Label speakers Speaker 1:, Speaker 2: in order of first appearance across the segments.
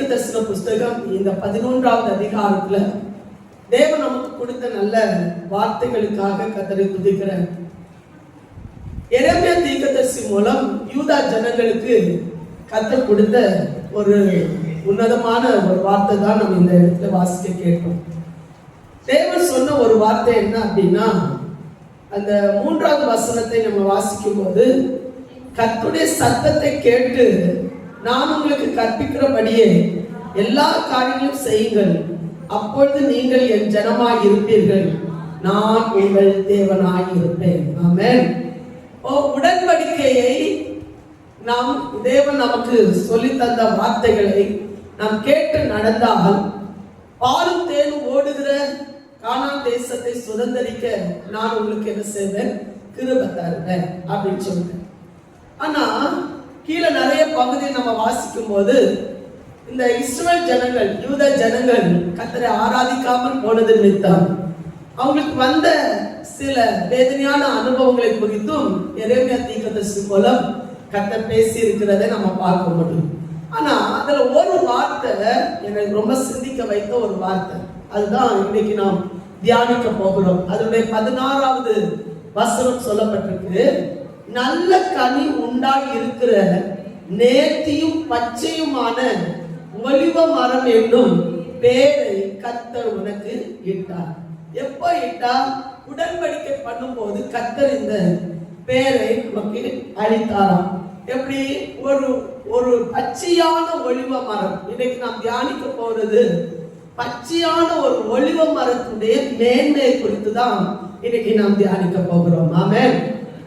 Speaker 1: தீர்க்கதரிசன புஸ்தகம் இந்த 11வது அதிகாரத்துல தேவன் நமக்கு கொடுத்த நல்ல வார்த்தைகளுக்காக கர்த்தரை துதிக்கிறேன். எரேமியா தீர்க்கதரிசி மூலம் யூதா ஜனங்களுக்கு கர்த்தர் கொடுத்த ஒரு உன்னதமான ஒரு வார்த்தை தான் நம்ம இந்த இடத்துல வாசிக்க கேட்போம். தேவன் சொன்ன ஒரு வார்த்தை என்ன அப்படின்னா, அந்த 3வது வசனத்தை நம்ம வாசிக்கும் போது, கர்த்தருடைய சத்தத்தை கேட்டு நான் உங்களுக்கு கற்பிக்கிறபடியே எல்லா காரியங்களும் செய்யுங்கள், அப்பொழுது நீங்கள் என் ஜனமாய் இருப்பீர்கள், நான் உங்கள் தேவனாய் இருப்பேன். ஆமென். உடன்படிக்கையை நாம் தேவன் நமக்கு சொல்லி தந்த வார்த்தைகளை நாம் கேட்டு நடந்தால் பாலும் தேனும் ஓடுகிற கானான் தேசத்தை சுதந்தரிக்க நான் உங்களுக்கு என்ன செய்வேன், கிருபை தருவேன் அப்படின்னு சொல்றேன். ஆனா கீழே நிறைய பகுதியை நம்ம வாசிக்கும் போது இந்த இஸ்ரவேல் ஜனங்கள், யூத ஜனங்கள் கர்த்தரை ஆராதிக்காமல் போனது நிமித்தம் அவங்களுக்கு வந்த சில வேதனையான அனுபவங்களை குறித்தும் எரேமியா தீர்க்கதரிசி மூலம் கர்த்தர் பேசி இருக்கிறதை நம்ம பார்க்க முடியும். ஆனா அதுல ஒரு வார்த்தை எனக்கு ரொம்ப சிந்திக்க வைத்த ஒரு வார்த்தை, அதுதான் இன்னைக்கு நாம் தியானிக்க போகிறோம். அதனுடைய 16வது வசனம் சொல்லப்பட்டிருக்கு, நல்ல கனி உண்டாய் இருக்கிற நேர்த்தியும் பச்சையுமான ஒலிவ மரம் என்னும் பேரை கர்த்தர் உனக்கு இட்டார். எப்ப இட்டார்? உடன்படிக்கை பண்ணும் போது கர்த்தர் இந்த பேரை நமக்கு அளித்தாராம். எப்படி? ஒரு பச்சையான ஒலிவ மரம். இன்னைக்கு நாம் தியானிக்க போறது பச்சையான ஒரு ஒலிவ மரத்துடைய மேன்மையை குறித்து தான் இன்னைக்கு நாம் தியானிக்க போகிறோம். ஆமென்.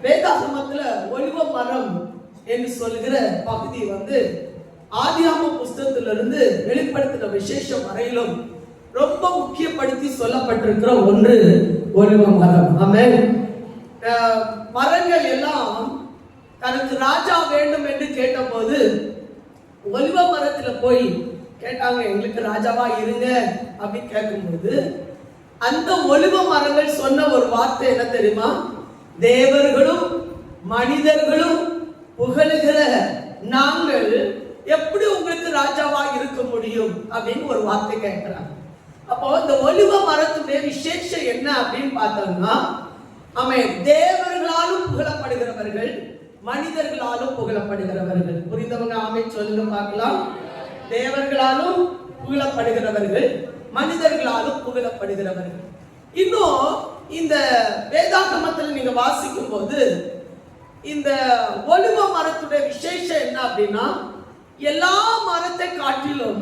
Speaker 1: வேதாகமத்துல ஒலிவ மரம் என்று சொல்கிற பகுதி ஆதியாகம புஸ்தகத்திலிருந்து வெளிப்படுத்தின விசேஷம் வரையிலும் ரொம்ப முக்கியப்படுத்தி சொல்லப்பட்டிருக்கிற ஒன்று ஒலிவ மரம். ஆமென். மரங்கள் எல்லாம் தனக்கு ராஜா வேண்டும் என்று கேட்டபோது ஒலிவ மரத்துல போய் கேட்டாங்க, எங்களுக்கு ராஜாவா இருங்க அப்படின்னு கேட்கும்போது அந்த ஒலிவ மரங்கள் சொன்ன ஒரு வார்த்தை என்ன தெரியுமா? தேவர்களும் மனிதர்களும் புகழுகிற நாங்கள் எப்படி உங்களுக்கு ராஜாவா இருக்க முடியும் அப்படின்னு ஒரு வார்த்தை கேட்கிறாங்க. அப்போ இந்த ஒலிவ மரத்துடைய விசேஷம் என்ன அப்படின்னு பார்த்தோம்னா, அவன் தேவர்களாலும் புகழப்படுகிறவர்கள், மனிதர்களாலும் புகழப்படுகிறவர்கள். புரிந்தவங்க ஆமை சொல்லுங்க பார்க்கலாம். தேவர்களாலும் புகழப்படுகிறவர்கள், மனிதர்களாலும் புகழப்படுகிறவர்கள். இன்னும் இந்த வேதாகமத்தில் நீங்க வாசிக்கும் போது இந்த ஒலிவ மரத்துடைய விசேஷம் என்ன அப்படின்னா, எல்லா மரத்தை காட்டிலும்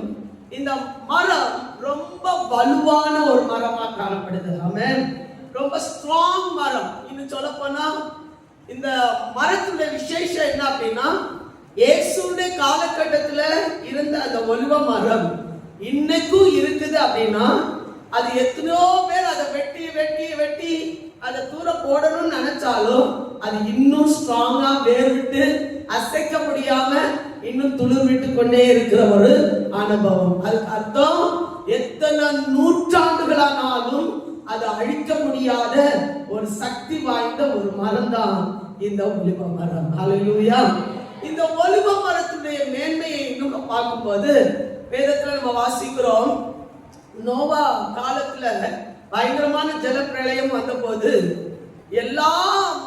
Speaker 1: இந்த மரம் ரொம்ப வலுவான ஒரு மரமா காணப்படுது. ஆமென். ரொம்ப ஸ்ட்ராங் மரம். இன்னும் சொல்ல போனா இந்த மரத்துடைய விசேஷம் என்ன அப்படின்னா, இயேசுடைய காலகட்டத்துல இருந்த அந்த ஒலிவ மரம் இன்னைக்கும் இருக்குது அப்படின்னா, அது எத்தனையோ பேர் அதை வெட்டி வெட்டி வெட்டி அதை தூர போடணும்னு நினைச்சாலும் அது இன்னும் ஸ்ட்ராங்கா வேர் விட்டு அசைக்க முடியாம இன்னும் துளிர் விட்டு கொண்டே இருக்கிற ஒரு அனுபவம். அதுக்கு அர்த்தம், எத்தனை நூற்றாண்டுகளானாலும் அது அழிக்க முடியாத ஒரு சக்தி வாய்ந்த ஒரு மரம் தான் இந்த ஒலிவ மரம். ஹல்லேலூயா. இந்த ஒலிவ மரத்துடைய மேன்மையை இன்னும் பார்க்கும்போது வேதத்துல நம்ம வாசிக்கிறோம், நோவா காலத்துல பயங்கரமான ஜலப்பிரளயம் வந்த போது எல்லா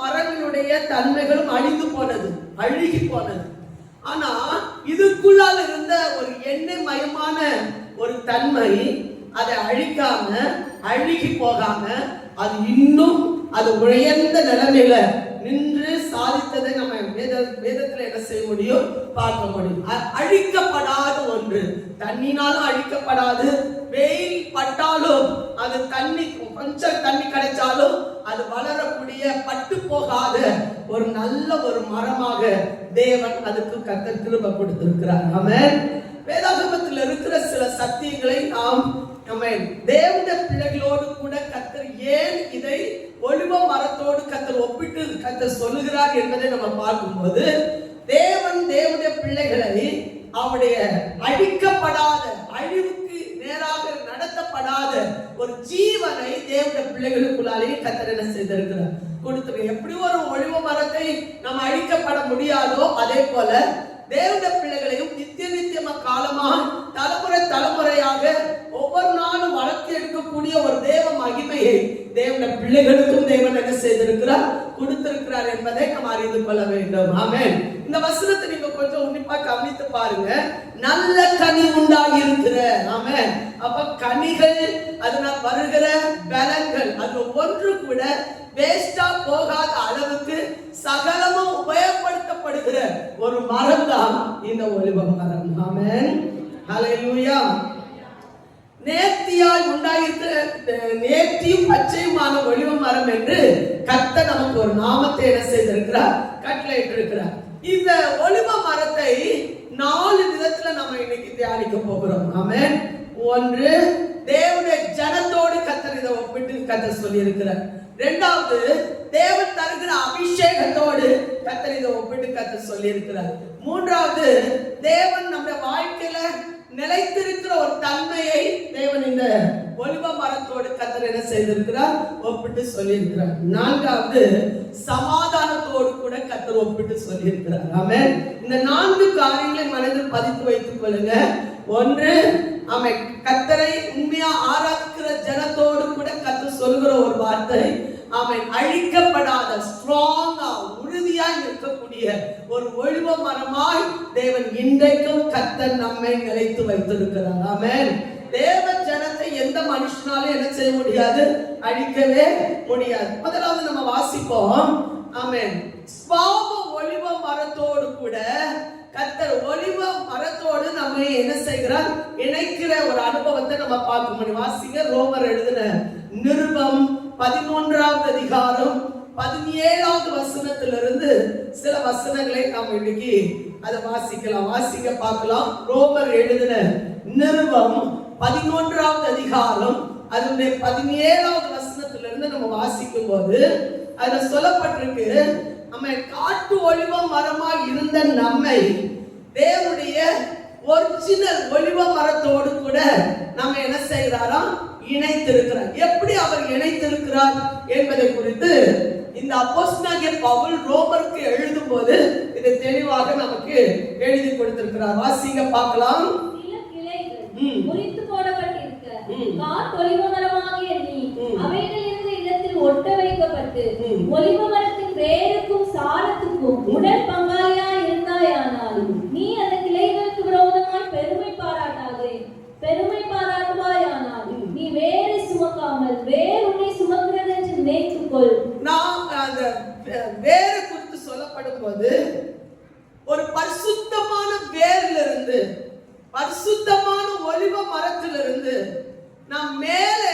Speaker 1: மரங்களுடைய தன்மைகளும் அழிந்து போனது, அழுகி போனது. ஆனா இதுக்குள்ளால் இருந்த ஒரு எண்ணெய் மயமான ஒரு தன்மை அதை அழிக்காம, அழுகி போகாம, அது இன்னும் அது உயர்ந்த நிலைமையில நின்று சாதித்ததை நம்ம வேதத்துல என்ன செய்ய முடியும், பார்க்க முடியும். அழிக்கப்படாத ஒன்று, தண்ணினாலும் அழிக்கப்படாது, வெயில் பட்டாலும் அது தண்ணி கொஞ்சம் தண்ணி கிடைச்சாலும் அது வளரக்கூடிய பட்டு போகாத ஒரு நல்ல ஒரு மரமாக தேவன் அதுக்கு கர்த்தர் கிருபை கொடுத்திருக்கிறார். ஆமென். வேதாகமத்தில் இருக்கிற சில சத்தியங்களை நாம் தேவனுடைய பிள்ளைகளோடு கூட கர்த்தர் ஏன் இதை ஒலிவ மரத்தோடு கர்த்தர் ஒப்பிட்டு கர்த்தர் சொல்லுகிறார் என்பதை நம்ம பார்க்கும்போது, தேவன் தேவனுடைய பிள்ளைகளை அவருடைய அழிக்கப்படாத, அழிவுக்கு நேராக நடத்தப்படாத ஒரு ஜீவனை தேவனுடைய பிள்ளைகளுக்குள்ளாலே கர்த்தர் என்ன செய்திருக்கிறார், கொடுத்திருக்கிறார். எப்படி ஒரு ஒலிவ மரத்தை நம்ம அழிக்கப்பட முடியாதோ அதே போல தேவனுடைய பிள்ளைகளையும் நித்திய நித்தியமா காலமாக தலைமுறை பிள்ளைகளுக்கும் தேவன் என்ன செய்திருக்கிறார், கொடுத்திருக்கிறார் என்பதை நாம் அறிந்து கொள்ள வேண்டும். ஆமென். இந்த வசனத்தை நீங்க கொஞ்சம் உன்னிப்பா கவனித்து பாருங்க. நல்ல கனி உண்டாயிருக்கிற, ஆமென். அப்ப கனிகள், அதனால் வருகிற பலன்கள், அது ஒன்று கூட வேஸ்டா போகாத அளவுக்கு சகலமும் உபயோகப்படுத்தப்படுகிற ஒரு மரம் தான் இந்த ஒலிவ மரம். ஆமென். ஹல்லேலூயா. நேர்த்தியாய் உண்டாயிருக்கிற, நேர்த்தியும் பச்சையுமான ஒலிவ மரம் என்று கர்த்தர் நமக்கு ஒரு நாமத்தை என்ன செய்திருக்கிறார், கட்டளையிட்டிருக்கிறார். இந்த ஒலிவ மரத்தை 4 விதத்துல நம்ம இன்னைக்கு தியானிக்க போகிறோம். ஆமென். ஒன்று, தேவனுடைய ஜனத்தோடு கர்த்தர் இதை ஒப்பிட்டு கர்த்தர் சொல்லி இருக்கிறார். இரண்டாவது, தேவன் தருகிற அபிஷேகத்தோடு கர்த்தர் இதை ஒப்பிட்டு கர்த்தர் சொல்லி இருக்கிறார். மூன்றாவது, தேவன் நம்முடைய வாழ்க்கையில நிலைத்திருக்கிற ஒரு தன்மையை தேவன் இந்த ஒலிவ மரத்தோடு கர்த்தர் என்ன செய்திருக்கிறார், ஒப்பிட்டு சொல்லி இருக்கிறார். நான்காவது, சமாதானத்தோடு கூட கர்த்தர் ஒப்பிட்டு சொல்லி இருக்கிறார். ஆமென். இந்த 4 காரியங்களை மனதில் பதித்து வைத்துக் கொள்ளுங்க. ஒன்று, ஆமென், கர்த்தரை உண்மையா ஆராதிக்கிற ஜனத்தோடு கூட கர்த்தர் சொல்லுகிற ஒரு வார்த்தை, ஆமென், அழிக்கப்படாத ஸ்ட்ராங்கா உறுதியாய் இருக்கக்கூடிய ஒரு ஒலிவ மரமாய் தேவன் இன்றைக்கும் கர்த்தர் நம்மை நிலைத்து வைத்திருக்கிறார். ஆமென். தேவ ஜனத்தை எந்த மனுஷனாலும் என்ன செய்ய முடியாது, அழிக்கவே முடியாது. முதலாவது நம்ம வாசிப்போம். ஆமென். ஸ்பாவ ஒலிவ மரத்தோடு கூட கர்த்தர் ஒலிவ மரத்தோடு நம்மை என்ன செய்கிறார், இணைக்கிற ஒரு அனுபவத்தை நம்ம பார்க்க முடியும். வாசிங்க, ரோமர் எழுதின நிருபம் 11வது அதிகாரம் 17வது வசனத்திலிருந்து சில வசனங்களை நாம் இன்னைக்கு அதை வாசிக்கலாம். வாசிக்க பார்க்கலாம். ரோமர் எழுதின நிருபம் 11வது அதிகாரம் அதனுடைய 17வது வசனத்திலிருந்து நம்ம வாசிக்கும் போது அதுல சொல்லப்பட்டிருக்கு, நம்ம காட்டு ஒலிவ மரமாய் இருந்த நம்மை தேவனுடைய ஒரிஜினல் ஒலிவ மரத்தோடு கூட நம்ம என்ன செய்கிறாராம், இணைத்திருக்கிறார். எப்படி அவர் இணைத்திருக்கிறார் என்பதை குறித்து இந்த அப்போஸ்தலனாகிய பவுல் ரோமருக்கு எழுதும் போது இதை தெளிவாக நமக்கு எழுதி கொடுத்திருக்கிறார். வாசிங்க பார்க்கலாம்.
Speaker 2: முறித்து போடப்பட்டிருக்க காட்டு ஒலிவ மரமாகிய நீ அவைகளிலிருந்து இல்லத்தில் ஒட்ட வைக்கப்பட்டு ஒலிவ மரத்தின் வேருக்கும் சாரத்துக்கும் உடல் பங்காளியாய் இருந்தாயானால் நீ அந்த கிளைகளுக்கு விரோதமாய் பெருமை பாராட்டுவாயானால் நீ வேரை சுமக்காமல் வேர் உன்னை சுமக்கிறது என்று நினைத்துக்கொள்.
Speaker 1: நாம் அந்த வேரை குறித்து சொல்லப்படும் போது ஒரு பரிசுத்தமான வேரிலிருந்து, பரிசுத்தமான ஒலிவ மரத்திலிருந்து நாம் மேலே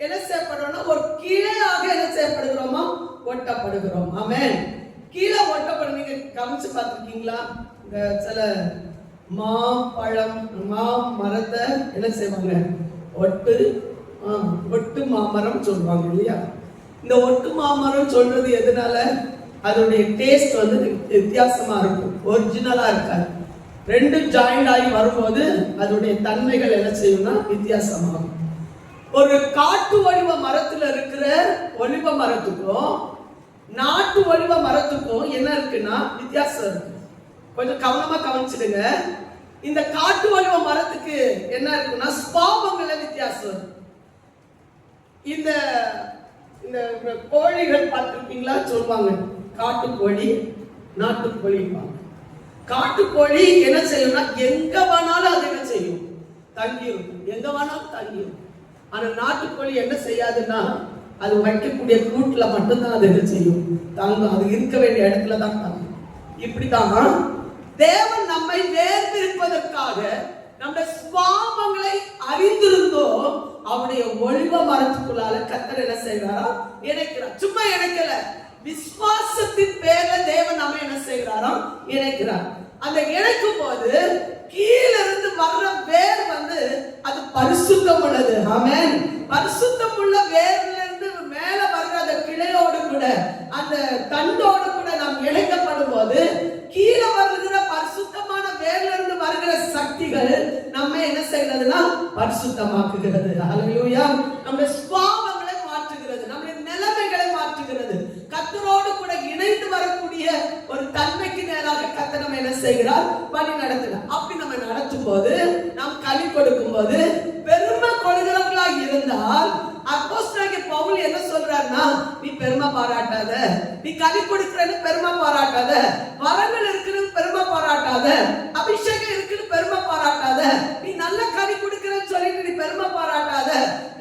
Speaker 1: என்ன செய்யப்படுறோம்னா ஒரு கிளையாக என்ன செய்யப்படுகிறோமா, ஒட்டப்படுகிறோம். ஆமென். கீழே ஒட்டப்படும். நீங்க கவனிச்சு பார்த்திருக்கீங்களா, இந்த சில மரத்தை என்ன செய்வாங்க, ஒட்டு மாமரம் சொல்லுவாங்க இல்லையா? இந்த ஒட்டு மாமரம் சொல்றது எதனால, அதோடைய டேஸ்ட் வந்து வித்தியாசமா இருக்கும், ஒரிஜினலா இருக்காது. ரெண்டும் ஜாயிண்ட் ஆகி வரும்போது அதோடைய தன்மைகள் என்ன செய்யும்னா வித்தியாசமாகும். ஒரு காட்டு ஒலிவ மரத்துல இருக்கிற ஒலிவ மரத்துக்கும் நாட்டு ஒலிவ மரத்துக்கும் என்ன இருக்குன்னா வித்தியாசம் இருக்கு. கொஞ்சம் கவனமா கவனிச்சிடுங்க. இந்த காட்டு ஒலிவ மரத்துக்கு என்ன இருக்குன்னா ஸ்பாவங்கள்ல வித்தியாசம் இருக்கு. இந்த கோழிகள் பார்த்திருக்கீங்களா, சொல்லுவாங்க காட்டுக்கோழி நாட்டுக்கோழி. காட்டுக்கோழி என்ன செய்யும்னா எங்க வேணாலும் அது என்ன செய்யும், தங்கியிருக்கும், எங்க வேணாலும் தங்கியிருக்கும். ஆனா நாட்டுக்கோழி என்ன செய்யாதுன்னா அது வைக்கக்கூடிய கூட்டுல மட்டும்தான் அது என்ன செய்யும், தங்கும். அது இருக்க வேண்டிய இடத்துல தான் தங்கும். இப்படிதான் தேவன் நம்மை வேர்திருப்பதற்காக நம்முடைய சுவாபங்களை அறிந்திருந்தோம் அவருடைய ஒலிவ மரத்துக்குள்ளால கர்த்தர் என்ன செய்கிறாரா, இணைக்கிறார். சும்மா இணைக்கல, விசுவாசத்தின் பேர்ல தேவன் நம்ம என்ன செய்கிறாராம், இணைக்கிறார். அந்த இணைக்கும் போது கீழிருந்து வர்ற வேர் வந்து அது பரிசுத்தம் உள்ளது. ஆமென். பரிசுத்தம் உள்ள வேர்ல இருந்து மேல வர்ற அந்த கிளையோடு கூட அந்த தண்டோடு கூட நாம் இணைக்கப்படும் போது கீழே வருகிற பரிசுத்தமான வேர்ல இருந்து வருகிற சக்திகள் நம்ம என்ன செய்யறதுன்னா பரிசுத்தமாக்குகிறது. ஹல்லேலூயா. நம்முடைய சுபாவங்களை மாற்றுகிறது, நம்முடைய நிலைமைகளை மாற்றுகிறது. கர்த்தரோடு கூட இணைந்து வரக்கூடிய ஒரு தன்மைக்கு நேராக கர்த்தர் நம்ம என்ன செய்கிறார், வழி நடத்துகிறார். அப்படி நம்ம நடத்தும் போது, நாம் களி கொடுக்கும் போது பெருமை கொள்கிறவர்களா இருந்தால் அப்போஸ்தலனாகிய பவுல் என்ன சொல்றாருன்னா, நீ பெருமை பாராட்டாத, நீ கனி கொடுக்கிறன்னு பெருமை பாராட்டாத, வரங்கள் இருக்குன்னு பெருமை பாராட்டாத, அபிஷேகம் இருக்குன்னு பெருமை பாராட்டாத, நீ நல்ல கனி கொடுக்கிறன்னு சொல்லிட்டு நீ பெருமை பாராட்டாத.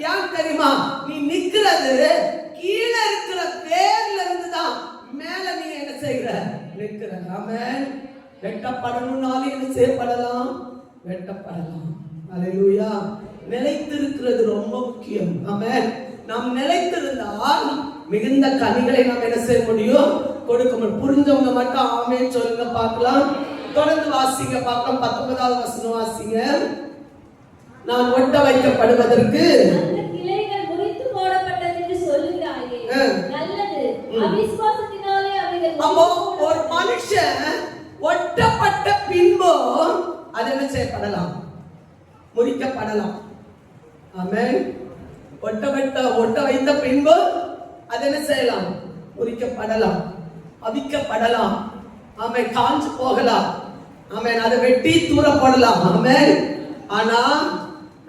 Speaker 1: ஏன் தெரியுமா? நீ நிக்கிறது கீழே இருக்கிற வேர்ல இருந்துதான் மேல நீ என்ன செய்கிற? நிக்கிற. ஆமென். வெட்டப்படணும்னாலும் என்ன செய்யப்படலாம்? வெட்டப்படலாம். அல்லேலூயா. நிலைத்திருக்கிறது ரொம்ப முக்கியம். ஆமென். நாம் நிலைத்திருந்தால் மிகுந்த கனிகளை நாம் என்ன செய்ய முடியும்? கொடுக்க முடியும். புரிஞ்சவங்க மட்டும் ஆமென் சொல்லுங்க பார்க்கலாம். தொடர்ந்து வாசிங்க பார்க்கலாம். 19வது வசனம் வாசிங்க. நான் ஒட்ட வைக்கப்படுவதற்கு
Speaker 2: அந்த கிளைகள் முறித்து போடப்பட்டது என்று சொல்லுகிறாயே, நல்லது. அவிசுவாசத்தினாலே அவைகள்
Speaker 1: அப்போ ஒரு மனுஷன் ஒட்டப்பட்ட பின்பு அது என்ன செய்யப்படலாம்? முறிக்கப்படலாம். ஆமென். ஒட்ட வைத்த பின்பு அது என்ன செய்யலாம்? முறிக்கப்படலாம், அவிக்கப்படலாம். ஆமென். காஞ்சு போகலாம். ஆமென். அதை வெட்டி தூர போடலாம். ஆமென். ஆனா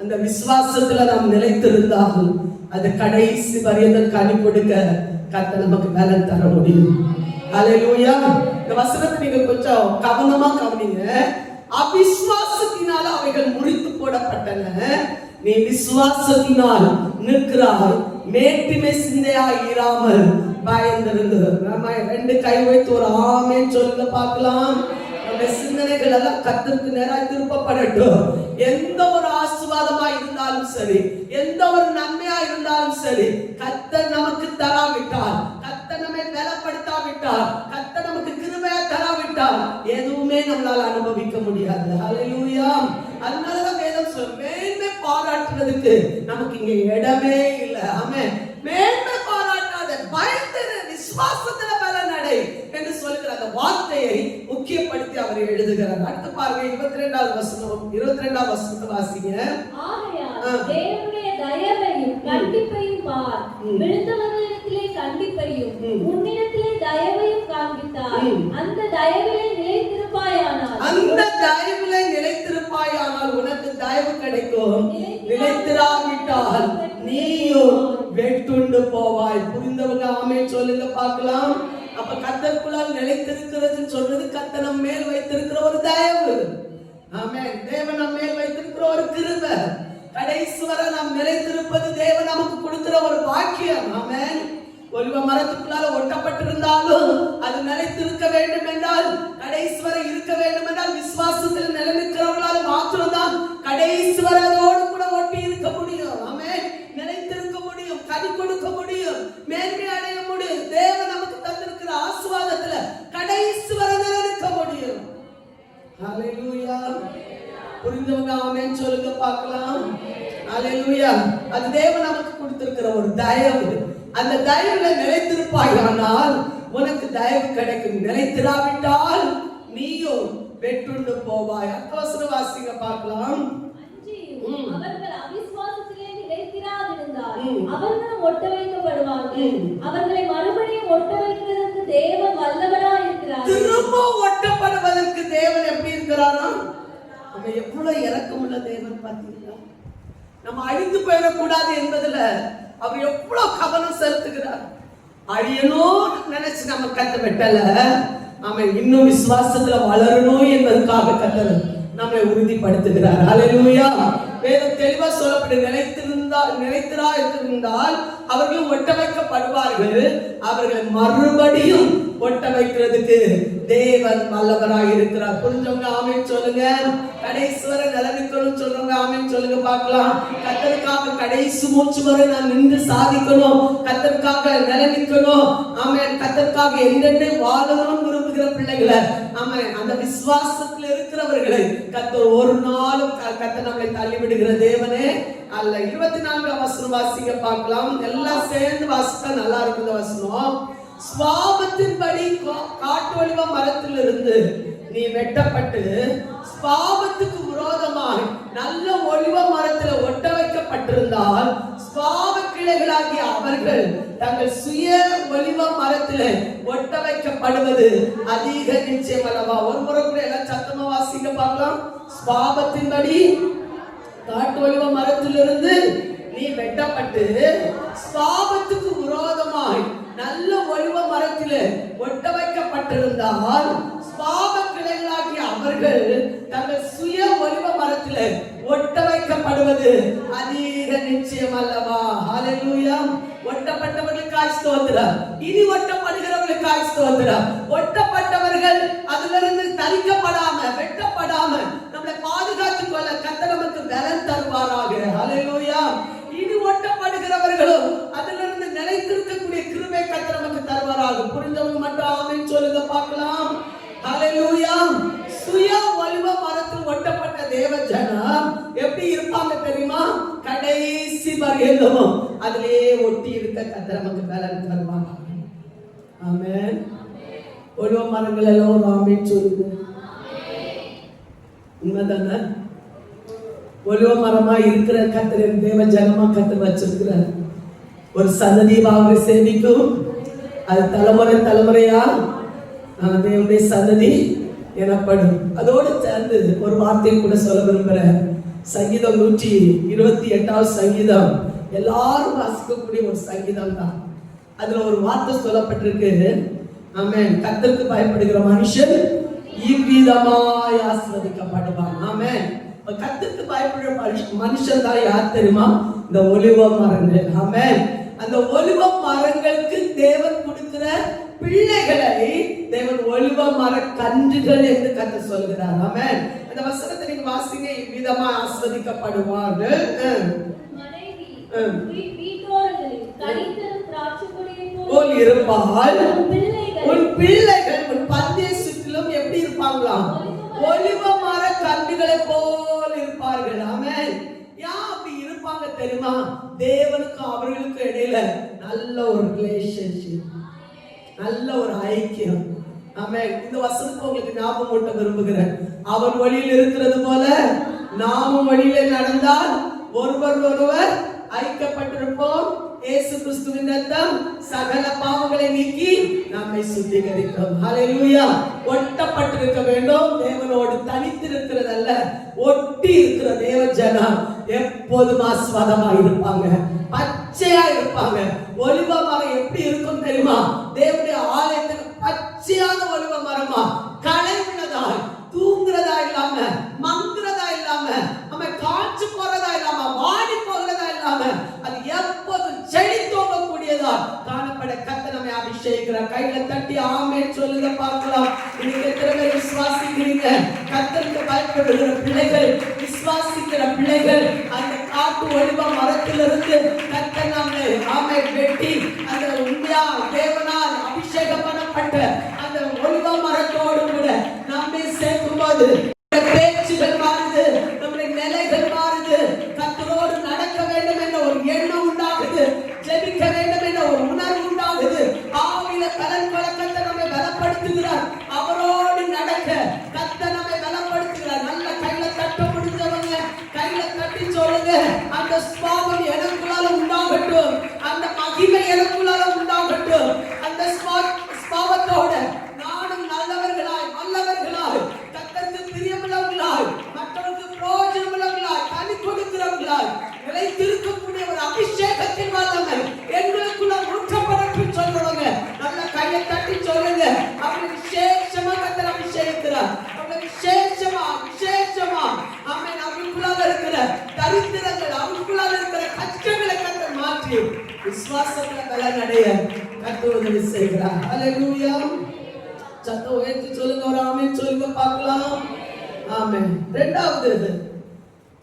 Speaker 1: அந்த விசுவாசத்துல நாம் நிலைத்திருந்தால் அது கடைசி பரியந்தம் கனி கொடுக்க கர்த்தர் நமக்கு பலன் தர முடியும். அல்லேலூயா. இந்த வசனத்தை நீங்க கொஞ்சம் கவனமா கவனிங்க. அவிசுவாசத்தினால அவைகள் முறித்து போடப்பட்டன, நீ விசுவாசத்தினால் நிற்கிறாய், மேட்டிமை சிந்தையாய் இராமல் பயந்திருந்து. நம்ம 2 கை வைத்து ஒரு ஆமென் சொல்லுங்க பார்க்கலாம். சிந்தனைகள் எல்லாம் கர்த்தருக்கு நேராக திருப்பப்படட்டும். எந்த ஒரு ஆசீர்வாதமா இருந்தாலும் சரி, எந்த ஒரு நன்மையா இருந்தாலும் சரி, கர்த்தர் நமக்கு தராவிட்டால், கர்த்தர் நம்மை பலப்படுத்தாவிட்டால், கர்த்தர் நமக்கு கிருபையா தராவிட்டால் எதுவுமே நம்மளால அனுபவிக்க முடியாது. அல்லேலூயா. அதனாலதான் வேதம் சொல்லும், மேன்மை பாராட்டுறதுக்கு நமக்கு இங்க இடமே இல்லை. ஆமென். மேன்மை பாராட்டாத, பயந்திரு, விசுவாசத்துல பலன் அடை என்று சொல்லுகிற அந்த வார்த்தையை முக்கியப்படுத்தி அவர் எழுதுகிறார். அடுத்து பாருங்க 22வது வசனம். 22வது வசனத்தை வாசிங்க.
Speaker 2: ஆகையால் தேவனுடைய தயவையும் கண்டிப்பையும் பார், விழுந்தவர்களிடத்திலே கண்டிப்பையும் உன்னிடத்திலே தயவையும் காண்பித்தார். அந்த தயவிலே நிலைத்திருப்பாயானால்,
Speaker 1: அந்த தயவிலே நிலைத்திருப்பாயானால் உனக்கு தயவு கிடைக்கும். நிலைத்திராவிட்டால் நீயும் வெட்டுண்டு போவாய். புரிந்தவங்க ஆமென் சொல்லுங்க பார்க்கலாம். அப்ப கர்த்தருக்குள்ளால் நிலைத்திருக்கிறது சொல்றது கர்த்தர் நம் மேல் வைத்திருக்கிற ஒரு தயவு. ஆமென். தேவன் நம் மேல் வைத்திருக்கிற ஒரு கிருபை. கடைசி வரை நாம் நிலைத்திருப்பது தேவன் நமக்கு கொடுக்கிற ஒரு பாக்கியம். ஆமென். ஒலிவ மரத்துக்குள்ளால ஒட்டப்பட்டிருந்தாலும் அது நிலைத்திருக்க வேண்டும் என்றால், கடைசி வரை இருக்க வேண்டும் என்றால், விசுவாசத்தில் நிலைநிற்கிறவர்களால் மாத்திரம்தான் கடைசி வரை அதோடு கூட ஒட்டி இருக்க முடியும். ஆமென். நிலைத்திருக்க முடியும், கனி கொடுக்க முடியும், மேன்மை அடைய முடியும். தேவன் நமக்கு தந்திருக்கிற ஆசீர்வாதத்துல கடைசி வரை நிலைநிற்க முடியும். ஹல்லேலூயா. புரிந்தவங்க ஆமென் சொல்லுங்க பார்க்கலாம். ஹல்லேலூயா. அது தேவன் நமக்கு கொடுத்திருக்கிற ஒரு தயவு. அந்த தயவுல நிலைத்திருப்பாயானால் உனக்கு தயவு கிடைக்கும். நிலைத்திராவிட்டால் நீயும் வெட்டுண்டு போவாய். அப்போஸ்தலர் வாசிங்க பார்க்கலாம்.
Speaker 2: அவர்கள் அவிசுவாசத்திலே நிலைத்திராதிருந்தால் அவர்களும் ஒட்ட வைக்கப்படுவார்கள். அவர்களை மறுபடியும் ஒட்ட வைக்கிறதற்கு தேவன் வல்லவராய் இருக்கிறார்.
Speaker 1: திரும்ப ஒட்டப்படுவதற்கு தேவன் எப்படி இருக்கிறாரா? நம்ம எவ்வளவு இரக்கமுள்ள தேவன் பார்த்தீங்களா? நம்ம அழிந்து போயிடக்கூடாது என்பதுல அவர் எவ்வளவு கவனம் செலுத்துகிறார். அழியணும் நினைச்சு நம்ம கத்த வெட்டல, அவன் இன்னும் விசுவாசத்துல வளரணும் என்பதற்காக கத்தர் நம்மை உறுதிப்படுத்துகிறார். அல்லேலூயா. வேதம் தெளிவா சொல்லப்பட்டு நிலைத்திராயிருந்தால் அவர்கள் ஒட்ட வைக்கப்படுவார்கள். அவர்களை மறுபடியும் ஒட்ட வைக்கிறதுக்கு தேவன் வல்லவராய் இருக்கிறார். புரிஞ்சவங்க ஆமென் சொல்லுங்க. கடைசி வரை நிலைநிற்கணும் சொல்றவங்க ஆமென் சொல்லுங்க பார்க்கலாம். கர்த்தருக்காக கடைசி மூச்சு வரை நான் நின்று சாதிக்கணும், கர்த்தருக்காக நிலைநிற்கணும். ஆமென். கர்த்தருக்காக என்றென்றே வாழணும் விரும்புகிற பிள்ளைகளை, ஆமென், அந்த விசுவாசத்தில் இருக்கிறவர்களை கர்த்தர் ஒரு நாளும் கர்த்தர் நம்மளை தள்ளிவிடுகிற தேவனே அல்ல. 24வது வசனம் வாசிங்க பார்க்கலாம். எல்லாம் சேர்ந்து வாசித்தா நல்லா இருக்குது வசனம். ஸ்வாபத்தின்படி காட்டு ஒலிவ மரத்திலிருந்து நீ வெட்டப்பட்டு ஸ்வாபத்துக்கு விரோதமாய் நல்ல ஒலிவ மரத்துல ஒட்ட வைக்கப்பட்டிருந்தால், ஸ்வாப கிளைகளாகிய அவர்கள் தங்கள் சுய ஒலிவ மரத்துல ஒட்ட வைக்கப்படுவது அதிக நிச்சயம் அல்லவா? ஒரு முறை கூட எல்லாம் சத்தமா வாசிங்க பார்க்கலாம். ஸ்வாபத்தின்படி காட்டு ஒலிவ மரத்திலிருந்து நீ வெட்டப்பட்டு பாவத்துக்கு விரோதமாய் நல்ல ஒலிவ மரத்திலே ஒட்ட வைக்கப்பட்டிருந்தால் பாவ கிளைகளாகிய அவர்கள் தங்கள் சுய ஒலிவ மரத்திலே ஒட்ட வைக்கப்படுவது அதிக நிச்சயம் அல்லவா? ஹல்லேலூயா. ஒட்டப்பட்டவர்களுக்காய் ஸ்தோத்திரம். இனி ஒட்டப்படுகிறவர்களுக்காய் ஸ்தோத்திரம். ஒட்டப்பட்டவர்கள் அதிலிருந்து தரிக்கப்படாம வெட்டப்படாம நம்மளை பாதுகாத்துக் கொள்ள கர்த்தர் நமக்கு பலன் தருவாராக. ஹல்லேலூயா. இனி ஒட்டப்படுகிறவர்களும் அதிலிருந்து நிலைத்திருக்கக்கூடிய கிருபை கர்த்தர் நமக்கு தருவாராக. புரிந்தவங்க மட்டும் ஆமென் சொல்லுங்க பார்க்கலாம். ஹல்லேலூயா. சுய ஒலிவ மரத்தில் ஒட்டப்பட்ட தேவ ஜனம் எப்படி இருப்பாங்க தெரியுமா? கடைசி பரியந்தமும் அதிலே ஒட்டி இருக்க கர்த்தர் நமக்கு பலன் தருவாங்க. ஆமென். ஒலிவ மரங்கள் எல்லாம் ஆமென் சொல்லுங்க. உண்மைதானே? ஒலிவ மரமா இருக்கிற கர்த்தர் தேவ ஜனமா கர்த்தர் வச்சிருக்கிறார். ஒரு சந்ததி அவரை சேமிக்கும். அது தலைமுறை தலைமுறையா தேவனுடைய சந்ததி எனப்படும். அதோடு சேர்ந்து ஒரு வார்த்தை கூட சொல்ல விரும்புறேன். சங்கீதம் 128 சங்கீதம் எல்லாரும் வாசிக்கக்கூடிய ஒரு சங்கீதம் தான். அதுல ஒரு வார்த்தை சொல்லப்பட்டிருக்கு. ஆமென். கர்த்தருக்கு பயப்படுகிற மனுஷன் இவ்விதமாய் ஆசீர்வதிக்கப்படுவான். ஆமென். கர்த்தருக்கு பயப்படுகிற மனுஷன் தான் யார் தெரியுமா? இந்த ஒலிவ மரங்கள். ஆமென். அந்த ஒலிவ மரங்களுக்கு தேவன் கொடுக்கிற பிள்ளைகளை தேவன் ஒலிவ மர கன்றுகள் என்று கர்த்தர் சொல்கிறார். ஆமென். அந்த வசனத்தை நீங்க வாசிங்க. இவ்விதமா ஆஸ்வதிக்கப்படுவார்கள். போல் இருப்பால் உன் பிள்ளைகள் உன் பந்தியை சுற்றிலும் எப்படி இருப்பாங்களாம்? ஒலிவ மர கன்றுகளை போல் இருப்பார்கள். ஆமென். அப்படி இருப்பாங்க தெரியுமா? தேவனுக்கும் அவர்களுக்கும் இடையில நல்ல ஒரு ரிலேஷன்ஷிப், நல்ல ஒரு ஐக்கியம். ஆமென். இந்த வசனத்தை உங்களுக்கு ஞாபகம் ஊட்ட விரும்புகிறேன். அவர் வழியில் இருக்கிறது போல நாமும் வழியிலே நடந்தால் ஒருவர் ஒருவர் ஐக்கியப்பட்டிருப்போம். இயேசு கிறிஸ்துவின் ரத்தம் சகல பாவங்களை நீக்கி நம்மை சுத்திகரிக்கும். ஹல்லேலூயா. ஒட்டப்பட்டிருக்க வேண்டும். தேவனோடு தனித்திருக்கிறதல்ல, ஒட்டி இருக்கிற தேவ ஜனம் எப்போதும் ஆஸ்வாதமா இருப்பாங்க, பச்சையா இருப்பாங்க. ஒலிவ மரம் எப்படி இருக்கும் தெரியுமா? தேவனுடைய ஆலயத்துக்கு பச்சையான ஒலிவ மரமா, களை உள்ளதாய், தூங்குறதா இல்லாம, மங்குறதா இல்லாம, நம்ம காய்ச்சி போறதா இல்லாம, வாடி போகிறதா இல்லாம, அது எப்போதும் செழித்தோங்க கூடியதா காணப்பட கர்த்தர் நம்மை அபிஷேகிக்கிறார். கையில தட்டி ஆமென் சொல்லுங்க பார்க்கலாம். இன்னைக்கு எத்தனை பேர் விசுவாசிக்கிறீங்க? கர்த்தருக்கு பயப்படுகிற பிள்ளைகள், விசுவாசிக்கிற பிள்ளைகள் அந்த காட்டு ஒலிவ மரத்திலிருந்து கர்த்தர் நம்மை ஆமென் வெட்டி அந்த உண்மையா தேவனால் அபிஷேகம் பண்ணப்பட்ட அந்த ஒலிவ மரத்தோடு கூட நம்மை சேர்க்கும் போது பேச்சுகள் மாறுது, நம்முடைய நிலைகள் மாறுது. கர்த்தரோடு நடக்க வேண்டும் என்ற ஒரு எண்ணம் உண்டாகுது, ஜெபிக்க வேண்டும் என்ற ஒரு உணர்வு உண்டாகுது. ஆவியில பலன் கொள்ள கர்த்தர் நம்மை பலப்படுத்துகிறார். அவரோடு நடக்க கர்த்தர் நம்மை பலப்படுத்துகிறார். நல்ல கையில தட்ட முடிஞ்சவங்க கையில தட்டி சொல்லுங்க, அந்த ஸ்வாபம் எனக்குள்ளால உண்டாகட்டும், அந்த மகிமை எனக்குள்ளால உண்டாகட்டும். அந்த ஸ்வாபத்தோட நானும் நல்லவர்களாய் வல்லவர்களாய் கர்த்தருக்கு பிரியமுள்ளவர்களாய் மற்றவருக்கு பிரயோஜனமுள்ளவர்களாய் கனி கொடுக்கிறவர்களாய் நிலைத்திருக்கக்கூடிய ஒரு அபிஷேகத்தின் வல்லமை எங்களுக்குள்ள ஊற்றப்படட்டும் சொல்றவங்க நல்ல கையை தட்டி சொல்லுங்க. அவரை விசேஷமா கர்த்தர் அபிஷேகிக்கிறார். அவரை விசேஷமா ஆமென். அவருக்குள்ளாக இருக்கிற தரித்திரங்கள், அவருக்குள்ளாக இருக்கிற கஷ்டங்களை கர்த்தர் மாற்றி விசுவாசத்துல பலன் அடைய கர்த்தர் உதவி செய்கிறார். ஹல்லேலூயா. சத்தம் உயர்த்தி சொல்லுங்க. ஒரு ஆமென் சொல்லுங்க பார்க்கலாம். ஆமென். இரண்டாவது,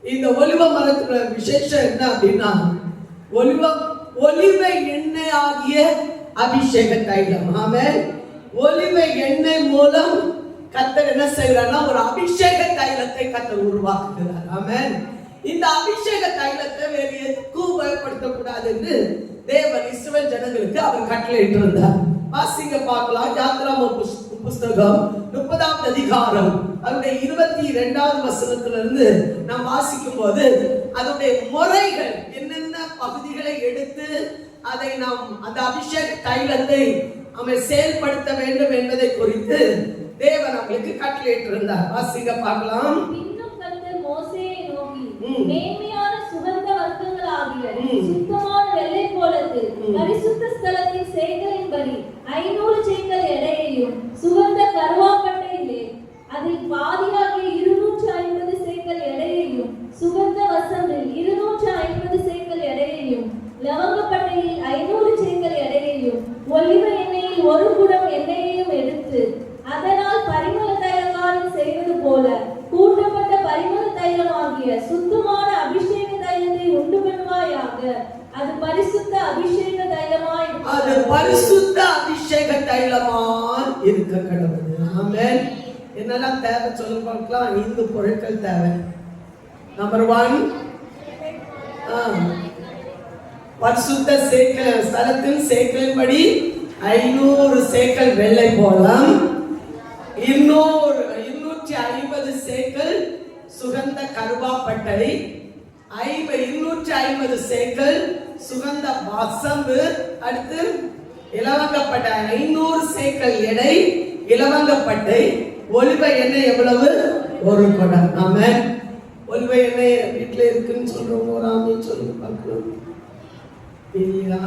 Speaker 1: இந்த ஒலிவ மரத்தோட விசேஷம் என்ன அப்படின்னா, ஒலிவ எண்ணெய் ஆகிய அபிஷேக தைலம். ஆமென். ஒலிவ எண்ணெய் மூலம் கர்த்தர் என்ன செய்யறாருன்னா ஒரு அபிஷேக தைலத்தை கர்த்தர் உருவாக்குகிறார். ஆமென். இந்த அபிஷேக தைலத்தை வேறு எதுக்கும் உபயோகப்படுத்தக்கூடாது என்று தேவன் இஸ்ரவேல் ஜனங்களுக்கு அவர் கட்டளையிட்டு இருந்தார். வாசிங்க பார்க்கலாம். யாத்ராம புஸ்தகம் 30ஆம் அதிகாரம் அதனுடைய 22வது வசனத்திலிருந்து நாம் வாசிக்கும் போது அதனுடைய முறைகள் என்னென்ன பகுதிகளை எடுத்து அதை நாம் அந்த அபிஷேக தைலத்தை அவன் செயல்படுத்த வேண்டும் என்பதை குறித்து தேவன் அவங்களுக்கு கட்டளையிட்டு இருந்தார். வாசிங்க பார்க்கலாம்.
Speaker 2: இன்னும் கர்த்தர் மோசேயை நோக்கி, மேன்மையான சுகந்த வர்க்கங்களாகிய பரிசுத்த ஸ்தலத்தின் சேக்கலின்படி 500 சேக்கல் எடையையும் சுகந்த கருவாப்பட்டையிலே அதில் பாதியாகிய 250 சேக்கல் எடையையும் சுகந்த வசம்பில் 250 சேக்கல் எடையையும் லவங்கப்பட்டையில் 500 சேக்கல் எடையையும் ஒலிவ எண்ணெயில் 1 குடம் எண்ணெயையும் எடுத்து அதனால் பரிமள தைலக்காரன் செய்வது போல கூட்டப்பட்ட பரிமள தைலமாகிய சுத்தமான அபிஷேக தைலத்தை உண்டு பண்ணுவாயாக. அது பரிசுத்த அபிஷேக தைலமாய்
Speaker 1: அது பரிசுத்த அபிஷேக தைலமாய் இருக்க கடவுது. ஆமென். என்னெல்லாம் தேவை சொல்ல பார்க்கலாம். 5 பொருட்கள் தேவை. நம்பர் 1, பரிசுத்த சேக்கல் ஸ்தலத்தின் சேக்கலின்படி 500 சேக்கல் வெள்ளை போலம், 250 சேக்கல் சுகந்த கருவாப்பட்டை, 250 சேக்கல் சுகந்த வசம்பு, அடுத்து இலவங்கப்பட்டை 500 சேக்கல் எடை இலவங்கப்பட்டை, ஒலிவ எண்ணெய் எவ்வளவு? 1 குடம். ஆமென். ஒலிவ எண்ணெய் வீட்டுல இருக்குன்னு சொல்றவங்க ஒரு ஆமென் சொல்லுங்க பார்க்கலாம். இல்லையா?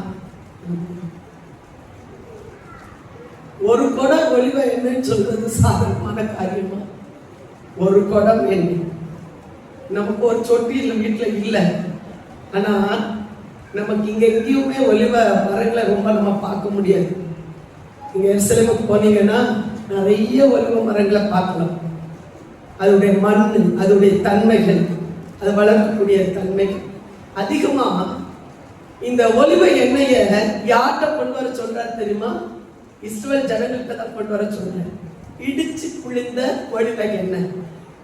Speaker 1: 1 குடம் ஒலிவ எண்ணெய்ன்னு சொல்றது சாதாரணமான காரியமா? 1 குடம் எண்ணெய் நமக்கு ஒரு சொட்டி வீட்டுல இல்லை. ஆனா நமக்கு இங்க எங்கேயுமே ஒலிவ மரங்களை ரொம்ப நம்ம பார்க்க முடியாது. இங்க எருசலேமுக்கு போனீங்கன்னா நிறைய ஒலிவ மரங்களை பார்க்கலாம். அதோடைய மண், அதோடைய தன்மைகள், அது வளர்க்கக்கூடிய தன்மைகள் அதிகமா. இந்த ஒலிவ எண்ணெயை யார்கிட்ட கொண்டு வர சொல்றாரு தெரியுமா? இஸ்ரவேல் ஜனங்கள்கிட்ட தான் கொண்டு வர சொல்றாரு. இடிச்சு புளிந்த ஒலிவ எண்ணெய்.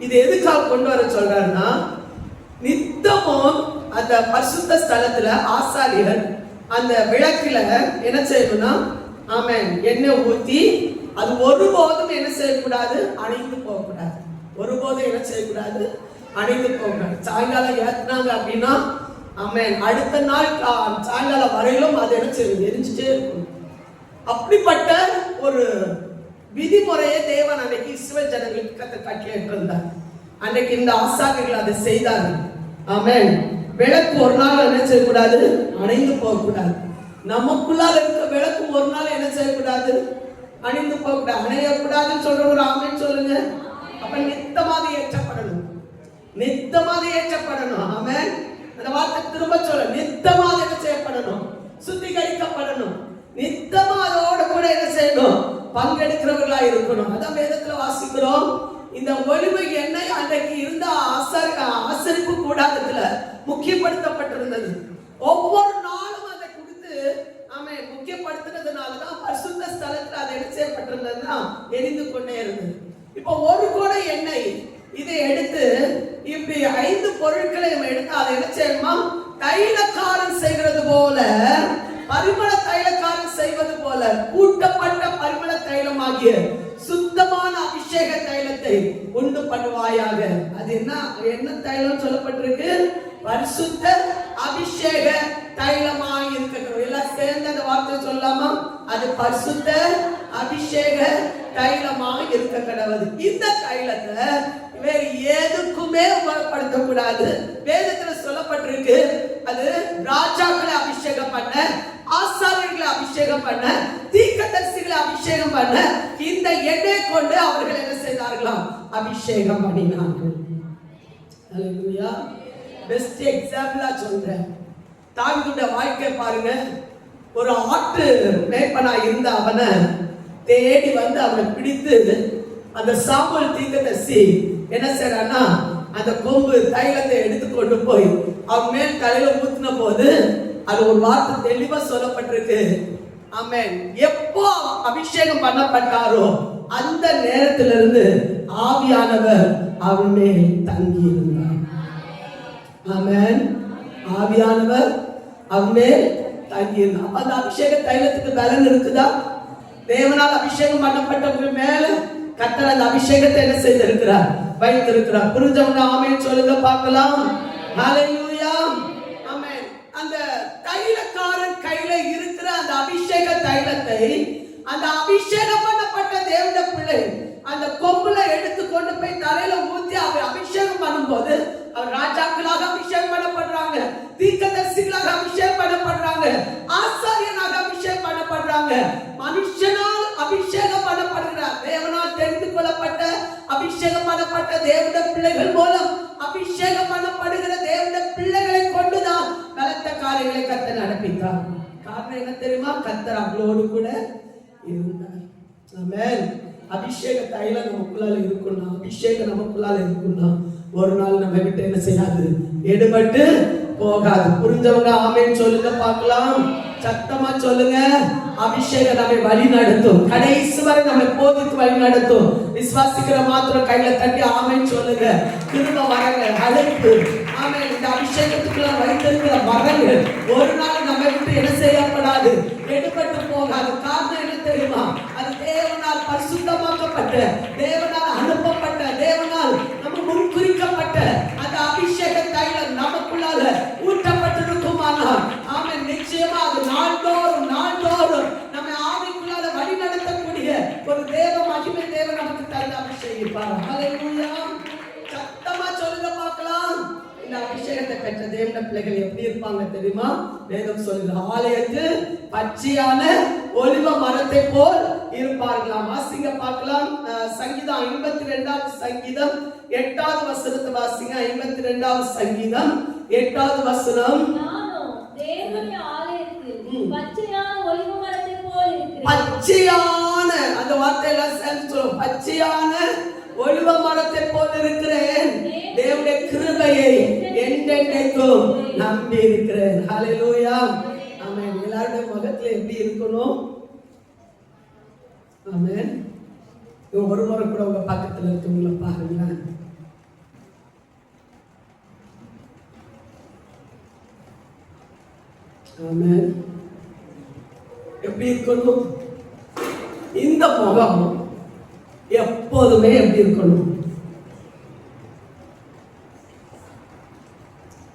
Speaker 1: இது எதுக்காக கொண்டு வர சொல்றாருன்னா, நித்தமும் அந்த பரிசுத்த ஸ்தலத்துல ஆசாரியர் அந்த விளக்குல என்ன செய்யணும்னா, ஆமென், எண்ணெய் ஊத்தி அது ஒருபோதும் என்ன செய்யக்கூடாது? அணைந்து போகக்கூடாது. ஒருபோதும் என்ன செய்யக்கூடாது? அணைந்து போகக்கூடாது. சாயங்காலம் ஏற்றினாங்க அப்படின்னா, ஆமென், அடுத்த நாள் சாயங்காலம் வரையிலும் அது என்ன செய்யும்? எரிஞ்சுட்டே இருக்கும். அப்படிப்பட்ட ஒரு விதிமுறையை தேவன் அன்னைக்கு இஸ்ரவேல் ஜனங்களுக்கு கட்டளையிட்டு இருந்தார். அன்னைக்கு இந்த ஆசாரியர்கள் அதை செய்தார்கள். ஆமென். விளக்கு ஒரு நாள் என்ன செய்யக்கூடாது? அணைந்து போகக்கூடாது. நமக்குள்ளால இருக்க விளக்கு ஒரு நாள் என்ன செய்யக்கூடாது? அணைந்து போகக்கூடாது. அணையக்கூடாதுன்னு சொல்றவங்க ஆமென் சொல்லுங்க. அப்ப நித்தமாக ஏற்றப்படணும். நித்தமாக ஏற்றப்படணும். ஆமென். அந்த வார்த்தை திரும்ப சொல்ல, நித்தமாக என்ன செய்யப்படணும்? சுத்திகரிக்கப்படணும். நித்தமா அதோட கூட என்ன செய்யணும்? பங்கெடுக்கிறவர்களா இருக்கணும். அதான் வேதத்துல வாசிக்கிறோம். இந்த ஒலிவ எண்ணெய் அன்றைக்கு இருந்த ஆசரிப்பு கூடாரத்துல முக்கியப்படுத்தப்பட்டிருந்தது. ஒவ்வொரு நாளும் அதை கொடுத்து ஆமென் முக்கியப்படுத்தினதுனாலதான் பரிசுத்த ஸ்தலத்துல அதை என்ன செய்யப்பட்டிருந்ததுன்னா எரிந்து கொண்டே இருந்தது. இப்போ 1 குடம் எண்ணெய் இதை எடுத்து இப்படி 5 பொருட்களையும் எடுத்து அதை என்ன செய்யணுமா? தைலக்காரன் செய்கிறது போல, பரிமள தைலக்காரன் செய்வது போல கூட்டப்பட்ட பரிமள தைலமாகிய சுத்தமான அபிஷேக தைலத்தை உண்டு பண்ணுவாயாக. அது என்ன தைலம் சொல்லப்பட்டிருக்கு? பரிசுத்த அபிஷேக தைலமாய் இருக்கட்டும். எல்லாம் சேர்ந்து அந்த வார்த்தை சொல்லாமா? அது பரிசுத்த அபிஷேக தைலமாய் இருக்க கடவுது. இந்த தைலத்தை வேறு எதுக்குமே உபயோகப்படுத்த கூடாது. வேதத்துல சொல்லப்பட்டிருக்கு, அது ராஜாக்களை அபிஷேகம் பண்ண, ஆசாரியர்களை அபிஷேகம் பண்ண, தீர்க்கதரிசிகளை அபிஷேகம் பண்ண இந்த எண்ணெய் கொண்டு அவர்கள் என்ன செய்தார்களாம்? அபிஷேகம் பண்ணினார்கள். ஹல்லேலூயா. பெஸ்ட் எக்ஸாம்பிளா சொல்றேன். தாவீதுடைய வாழ்க்கை பாருங்க. ஒரு ஆட்டு மேய்ப்பனா இருந்த அவனை தேடி வந்து அவனை பிடித்து அந்த சாமுவேல் தீர்க்கதரிசி என்ன செய்றானா, அந்த கொம்பு தைலத்தை எடுத்து கொண்டு போய் அவன் மேல் தலையில ஊத்தின போது அது ஒரு வார்த்தை தெளிவா சொல்லப்பட்டிருக்கு. ஆமென். எப்போ அபிஷேகம் பண்ணப்பட்டாரோ அந்த நேரத்திலிருந்து ஆவியானவர் அவன் மேல் தங்கி இருந்தார். ஆமென். ஆவியானவர் அவன் மேல் தங்கி இருந்தார். அந்த அபிஷேக தைலத்துக்கு பலன் இருக்குதா? தேவனால் அபிஷேகம் பண்ணப்பட்டவங்க மேல கர்த்தர் அந்த அபிஷேகத்தை என்ன செய்திருக்கிறார்? வைத்திருக்கிறார். புரிஞ்சவங்க ஆமென் சொல்லுங்க பார்க்கலாம். ஹல்லேலூயா. ஆமென். அந்த தைலக்காரன் கையில இருக்கிற அந்த அபிஷேக தைலத்தை அந்த அபிஷேகம் பண்ணப்பட்ட தேவனுடைய பிள்ளை அந்த கொம்புல எடுத்து கொண்டு போய் தலையில ஊத்தி அவர் அபிஷேகம் பண்ணும்போது அவர் ராஜாக்களாக அபிஷேகம் பண்ணப்படுறாங்க, தீர்க்கதரிசிகளாக அபிஷேகம் பண்ணப்படுறாங்க, ஆசாரியனாக மனுஷனால் அபிஷேகம் பண்ணப்படுகிறார். தேவனால் தெரிந்து கொள்ளப்பட்ட அபிஷேகம் பண்ணப்பட்ட தேவனுடைய பிள்ளைகள் மூலம் அபிஷேகம் பண்ணப்படுகிற தேவனுடைய பிள்ளைகளை கொண்டுதான் பலத்த காரியங்களை கர்த்தர் நடப்பித்தார். காரணம் என்ன தெரியுமா? கர்த்தர் அவளோடு கூட இருந்தார். ஆமென். அபிஷேக தைலம் நமக்குள்ளால இருக்குன்னா, அபிஷேகம் நமக்குள்ளால இருக்குன்னா ஒரு நாள் நம்ம விட்டு என்ன செய்யாது, எடுபட்டு போகாது. புரிஞ்சவங்க ஆமென் சொல்லுங்க பார்க்கலாம். சத்தமா சொல்லுங்க. அபிஷேகம் நம்மை வழி நடத்தும், கடைசி வரை நம்மை போதித்து வழி நடத்தும். விசுவாசிக்கிற மாத்திரம் கையில தட்டி ஆமென் சொல்லுங்க. திரும்ப வரங்க அழைப்பு. ஆமென். இந்த அபிஷேகத்துக்குள்ள வைத்திருக்கிற வரங்கள் ஒரு நாள் நம்மை விட்டு என்ன செய்யப்படாது, எடுபட்டு போகாது. காரணம் என்ன தெரியுமா? அது தேவனால் பரிசுத்தமாக்கப்பட்ட, தேவனால் அனுப்பப்பட்ட, தேவனால் நம்ம முன்குறிக்கப்பட்ட அந்த அபிஷேக தைலம் நமக்குள்ளால ஊற்றப்பட்டிருக்குமானால் ஆமென், நிச்சயமா அது நாள்தோறும் நாள்தோறும் நம்ம ஆவிக்குள்ளால வழி நடத்தக்கூடிய ஒரு தேவ மகிமை தேவன் நமக்கு தந்து அபிஷேகிப்பார். ஹல்லேலூயா. சத்தமா சொல்லுங்க பார்க்கலாம். இந்த அபிஷேகத்தை பெற்ற தேவனுடைய பிள்ளைகள் எப்படி இருப்பாங்க தெரியுமா? வேதம் சொல்லுது, ஆலயத்து பச்சையான ஒலிவ மரத்தை போல் இருப்பார்களாம். வாசிங்க பார்க்கலாம். சங்கீதம் 52வது சங்கீதம் 8வது வசனத்தை வாசிங்க. 52வது சங்கீதம் 8வது வசனம்.
Speaker 2: தேவனுடைய ஆலயத்தில் பச்சையான ஒலிவ மரத்தை போல் இருக்கிறேன்.
Speaker 1: பச்சையான அந்த வார்த்தையெல்லாம் சேர்த்து சொல்லுவோம். பச்சையான ஒலிவ மரத்தை போல் இருக்கிறேன். தேவனுடைய கிருபையை என்றென்றைக்கும் நம்பி இருக்கிறேன். ஹல்லேலூயா. ஆமென். எல்லாருடைய முகத்துல எப்படி இருக்கணும்? ஆமென். ஒரு முறை கூட உங்க பக்கத்துல இருக்கவங்கள பாருங்க. ஆமென். எப்படி இருக்கணும்? இந்த முகம் எப்போதுமே எப்படி இருக்கணும்?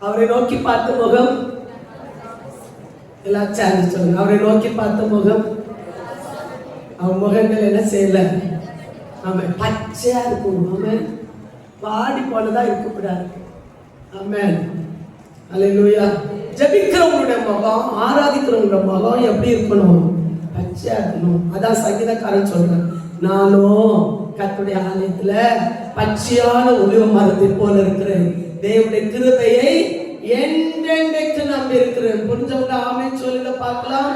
Speaker 1: அவரை நோக்கி பார்த்த முகம். எல்லாம் சேலஞ்ச் சொல்லுங்க. அவரை நோக்கி பார்த்த முகம். அவன் முகங்கள் என்ன செய்யல? ஆமென். பச்சையா இருக்கும். ஆமென். வாடி போனதா இருக்கக்கூடாது. ஆமென். ஹல்லேலூயா. ஜெபிக்கிறவங்களுடைய முகம், ஆராதிக்கிறவங்களுடைய முகம் எப்படி இருக்கணும்? பச்சையா இருக்கணும். அதான் சங்கீதக்காரன் சொல்றான், நானும் கர்த்தருடைய ஆலயத்துல பச்சையான ஒலிவ மரத்தை போல இருக்கிறேன். தேவனுடைய கிருபையை என்றென்றைக்கு நம்பி இருக்கிறேன். புரிஞ்சவங்க ஆமென் சொல்லுங்க பார்க்கலாம்.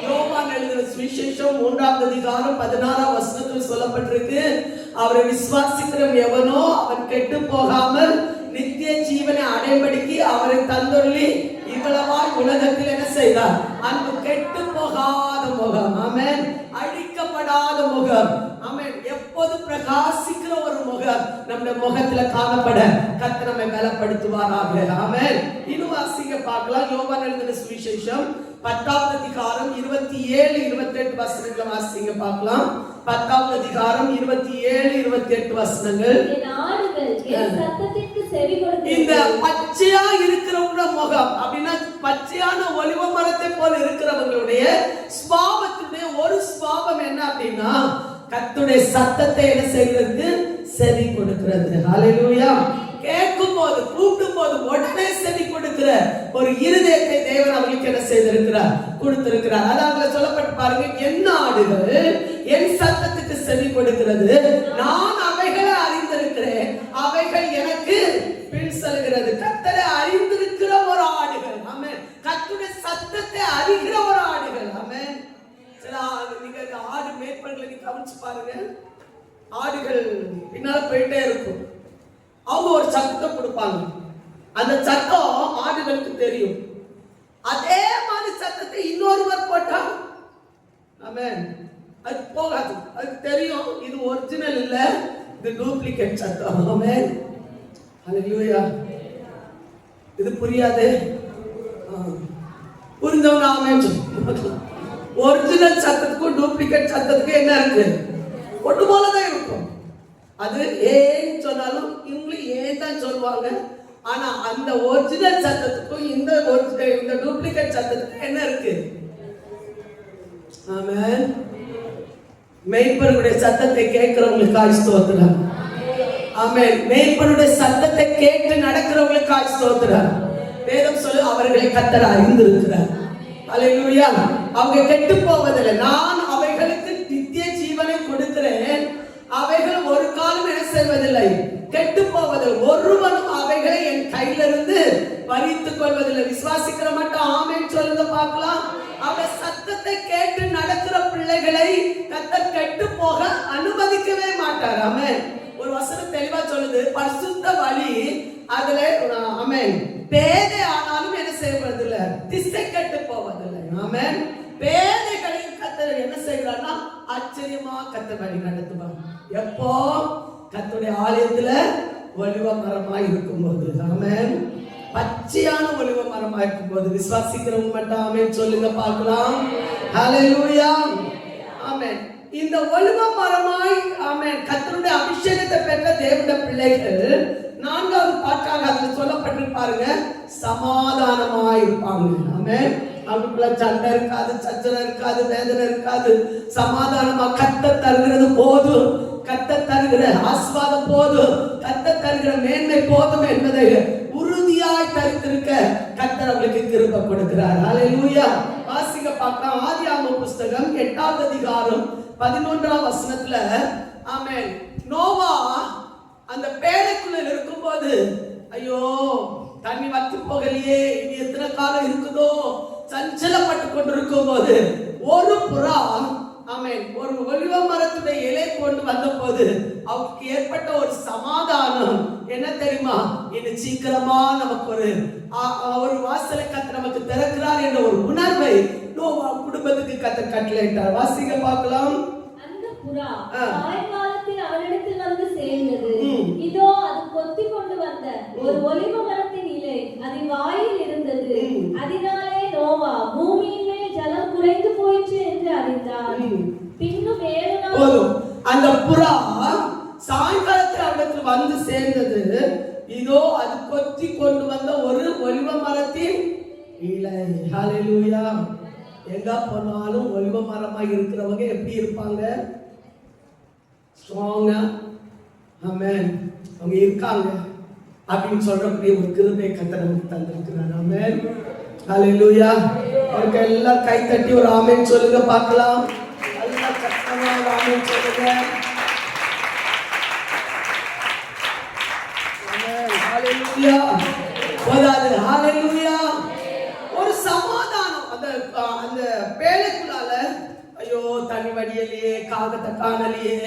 Speaker 1: யோவான் எழுதின சுவிசேஷம் 3வது அதிகாரம் 16வது வசனத்தில் சொல்லப்பட்டிருக்கு, அவரை விசுவாசிக்கிறவன் எவனோ அவன் கெட்டு போகாமல் நித்திய ஜீவனை அடைபடிக்கு அவரை தந்தொள்ளி இவ்வளவாய் உலகத்தில் என்ன செய்தார்? அன்பு கெட்டு போகாத முகம். ஆமென். அழிக்கப்படாத முகம். ஆமென். எப்போது பிரகாசிக்கிற ஒரு முகம் நம்முடைய முகத்துல காணப்பட கர்த்தர் நம்மை பலப்படுத்துவாராக. ஆமென். இன்னும் வாசிங்க பார்க்கலாம். யோவான் எழுதின சுவிசேஷம் 10வது அதிகாரம் 27 28 வசனங்களை வாசிங்க பார்க்கலாம். 10வது அதிகாரம் 27 28 வசனங்கள். இந்த பச்சையா இருக்கிறவங்க முகம் அப்படின்னா பச்சையான ஒலிவ மரத்தை போல இருக்கிறவங்களுடைய ஸ்வாபத்தினுடைய ஒரு ஸ்வாபம் என்ன அப்படின்னா கர்த்தருடைய சத்தத்தை என்ன செய்கிறது? செவி கொடுக்கிறது. ஹல்லேலூயா. கேட்கும் போது கூப்பிடும் போது உடனே செவி கொடுக்கிற ஒரு இருதயத்தை தேவன் அவங்களுக்கு என்ன செய்திருக்கிறார்? கொடுத்திருக்கிறார். அதாவது சொல்லப்பட்டு பாருங்க, என் ஆடுகள் என் சத்தத்துக்கு செவி கொடுக்கிறது, நான் அவைகளை அறிந்திருக்கிறேன், அவைகள் எனக்கு பின் செல்கிறது. கர்த்தரை அறிந்திருக்கிற ஒரு ஆடுகள். ஆமென். கர்த்தருடைய சத்தத்தை அறிகிற ஒரு ஆடுகள். ஆமென். சில நீங்க ஆடு மேய்ப்பர்களை நீங்க கவனிச்சு பாருங்க. ஆடுகள் பின்னால போயிட்டே இருக்கும். அவங்க ஒரு சத்தத்தை கொடுப்பாங்க. அந்த சத்தம் ஆடுகளுக்கு தெரியும். அதே மாதிரி சத்தத்தை இன்னொருவர் போட்டா ஆமென், அது போகாது. அதுக்கு தெரியும் இது ஒரிஜினல் இல்ல, இது டூப்ளிகேட் சத்தம். ஆமென். ஹல்லேலூயா. இது புரியாது. புரிஞ்சவங்க ஆமென் சொல்லுங்க. ஒரிஜினல் சத்தத்துக்கும் டூப்ளிகேட் சத்தத்துக்கும் என்ன இருக்கு? ஒன்று போலதான் இருக்கும். அது ஏன்னு சொன்னாலும் இவங்களும் ஏன் தான் சொல்லுவாங்க. ஆனா அந்த ஒரிஜினல் சத்தத்துக்கும் இந்த டூப்ளிகேட் சத்தத்துக்கும் என்ன இருக்கு? ஆமென். மேய்ப்பனுடைய சத்தத்தை கேட்கிறவங்களுக்காக ஸ்தோத்திரம். ஆமென். மேய்ப்பனுடைய சத்தத்தை கேட்டு நடக்கிறவங்களுக்காக ஸ்தோத்திரம். வேதம் சொல்லு, அவர்களை கர்த்தர் அறிந்திருக்கிறார். அல்லேலூயா. அவங்க கெட்டு போவதில்லை. நான் அவைகளுக்கு நித்திய ஜீவனை கொடுக்கிறேன், அவைகள் ஒரு காலம் என்ன செய்வதில்லை, கெட்டு போவதில்லை. ஒருவனும் அவைகளை என் கையிலிருந்து பறித்துக் கொள்வதில்லை. விசுவாசிக்கிற மட்டும் ஆமென் சொல்லுங்க பார்க்கலாம். அவருடைய சத்தத்தை கேட்டு நடக்கிற பிள்ளைகளை கர்த்தர் கெட்டு போக அனுமதிக்கவே மாட்டார். ஆமென். ஒரு வசனம் தெளிவா சொல்லுது, பரிசுத்த வழி அதுல ஆமென் பேதை ஆனாலும் என்ன செய்வதில்லை, திசை கெட்டு போவதில்லை. ஆமென். பேதைகளின் கர்த்தர் என்ன செய்கிறார்னா ஆச்சரியமா கர்த்தர் வழி நடத்துவார். எப்போ கர்த்தருடைய ஆலயத்துல ஒலிவ மரமா இருக்கும்போது. ஆமென். பச்சையான ஒலிவ மரமா இருக்கும்போது. விசுவாசிக்கிறவங்க மட்டும் ஆமென் சொல்லுங்க பார்க்கலாம். ஹல்லேலூயா. ஆமென். இந்த ஒலிவ மரமாய் ஆமென் கர்த்தருடைய அபிஷேகத்தை பெற்ற தேவனுடைய பிள்ளைகள் 4வது பாட்டாக அதுல சொல்லப்பட்டிருப்பாருங்க, சமாதானமாய் இருப்பாங்க. ஆமென். அவங்களுக்குள்ள சண்டை இருக்காது, சச்சரவு இருக்காது, வேதனை இருக்காது. சமாதானமா கர்த்தர் தருகிறது போதும், கர்த்தர் தருகிற ஆசீர்வாதம் போதும், கர்த்தர் தருகிற மேன்மை போதும் என்பதை உறுதியாய் தரித்திருக்க கர்த்தர் அவங்களுக்கு கிருபை கொடுக்கிறார். ஹல்லேலூயா. வாசிக்க பார்க்கலாம். ஆதியாகம புஸ்தகம் 8வது அதிகாரம் 11ஆம் வசனத்துல ஆமென் நோவா அந்த பேழைக்குள்ள இருக்கும்போது, ஐயோ தண்ணி வத்தி போகலையே, இனி எத்தனை காலம் இருக்குதோ சஞ்சலப்பட்டு கொண்டிருக்கும் போது ஒரு புறா ஆமென் ஒரு ஒலிவ மரத்துடைய இலை கொண்டு வந்த போது அவருக்கு ஏற்பட்ட ஒரு சமாதானம் என்ன தெரியுமா, இன்னும் சீக்கிரமா நமக்கு ஒரு வாசலை கர்த்தர் நமக்கு திறக்கிறார் என்ற ஒரு உணர்வை நோவா குடும்பத்துக்கு கர்த்தர் கட்டளையிட்டார். வாசிக்க பார்க்கலாம்.
Speaker 2: அந்த புறா சாயங்காலத்தில் அவரிடத்தில் வந்து சேர்ந்தது. இதோ அது கொத்தி கொண்டு வந்த ஒரு ஒலிவ மரத்தின் இலை அதன் வாயில் இருந்தது. அதனாலே நோவா பூமியின் மேல் ஜலம் குறைந்து போயிற்று என்று அறிந்தார். பின்னும் 7 நாள்
Speaker 1: அந்த புறா சாயங்காலத்தில் அவரிடத்தில் வந்து சேர்ந்தது. இதோ அது கொத்தி கொண்டு வந்த ஒரு ஒலிவ மரத்தின் இலை. ஹல்லேலூயா. எங்க போனாலும் ஒலிவ மரமா இருக்கிறவங்க எப்படி இருப்பாங்க, ஸ்ட்ராங்கா ஆமென் அவங்க இருக்காங்க அப்படின்னு சொல்றக்கூடிய ஒரு கிருபை கர்த்தர் நமக்கு தந்திருக்கிறார். ஆமென். ஹல்லேலூயா. அவருக்கு எல்லாம் கை தட்டி ஒரு ஆமென் சொல்லுங்க பார்க்கலாம். எல்லாம் கஷ்டமா ஒரு ஆமென் சொல்லுங்க. ஆமென். ஹல்லேலூயா. போதாது. ஹல்லேலூயா. ஒரு சமாதானம் அந்த பேழைக்குள்ளால, ஐயோ தண்ணி வடியலையே, காகத்தை காணலையே,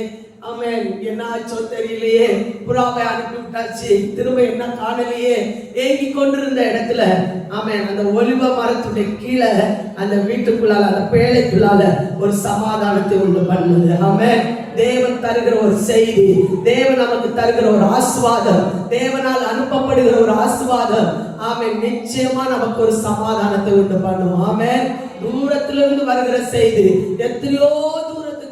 Speaker 1: ஆமென் என்ன ஆச்சோ தெரியலையே, புறாவை அனுப்பி விட்டாச்சு, திரும்ப என்ன காணலையே, ஏங்கி கொண்டிருந்த இடத்துல ஆமென் அந்த ஒலிவ மரத்துடைய கீழே அந்த வீட்டுக்குள்ளால அந்த பேழைக்குள்ளால ஒரு சமாதானத்தை உண்டு பண்ணுது. ஆமென். தேவன் தருகிற ஒரு செய்தி, தேவன் நமக்கு தருகிற ஒரு ஆசீர்வாதம், தேவனால் அனுப்பப்படுகிற ஒரு ஆசீர்வாதம் ஆமென் நிச்சயமா நமக்கு ஒரு சமாதானத்தை உண்டு பண்ணும். ஆமென். தூரத்திலிருந்து வருகிற செய்தி, எத்தனையோ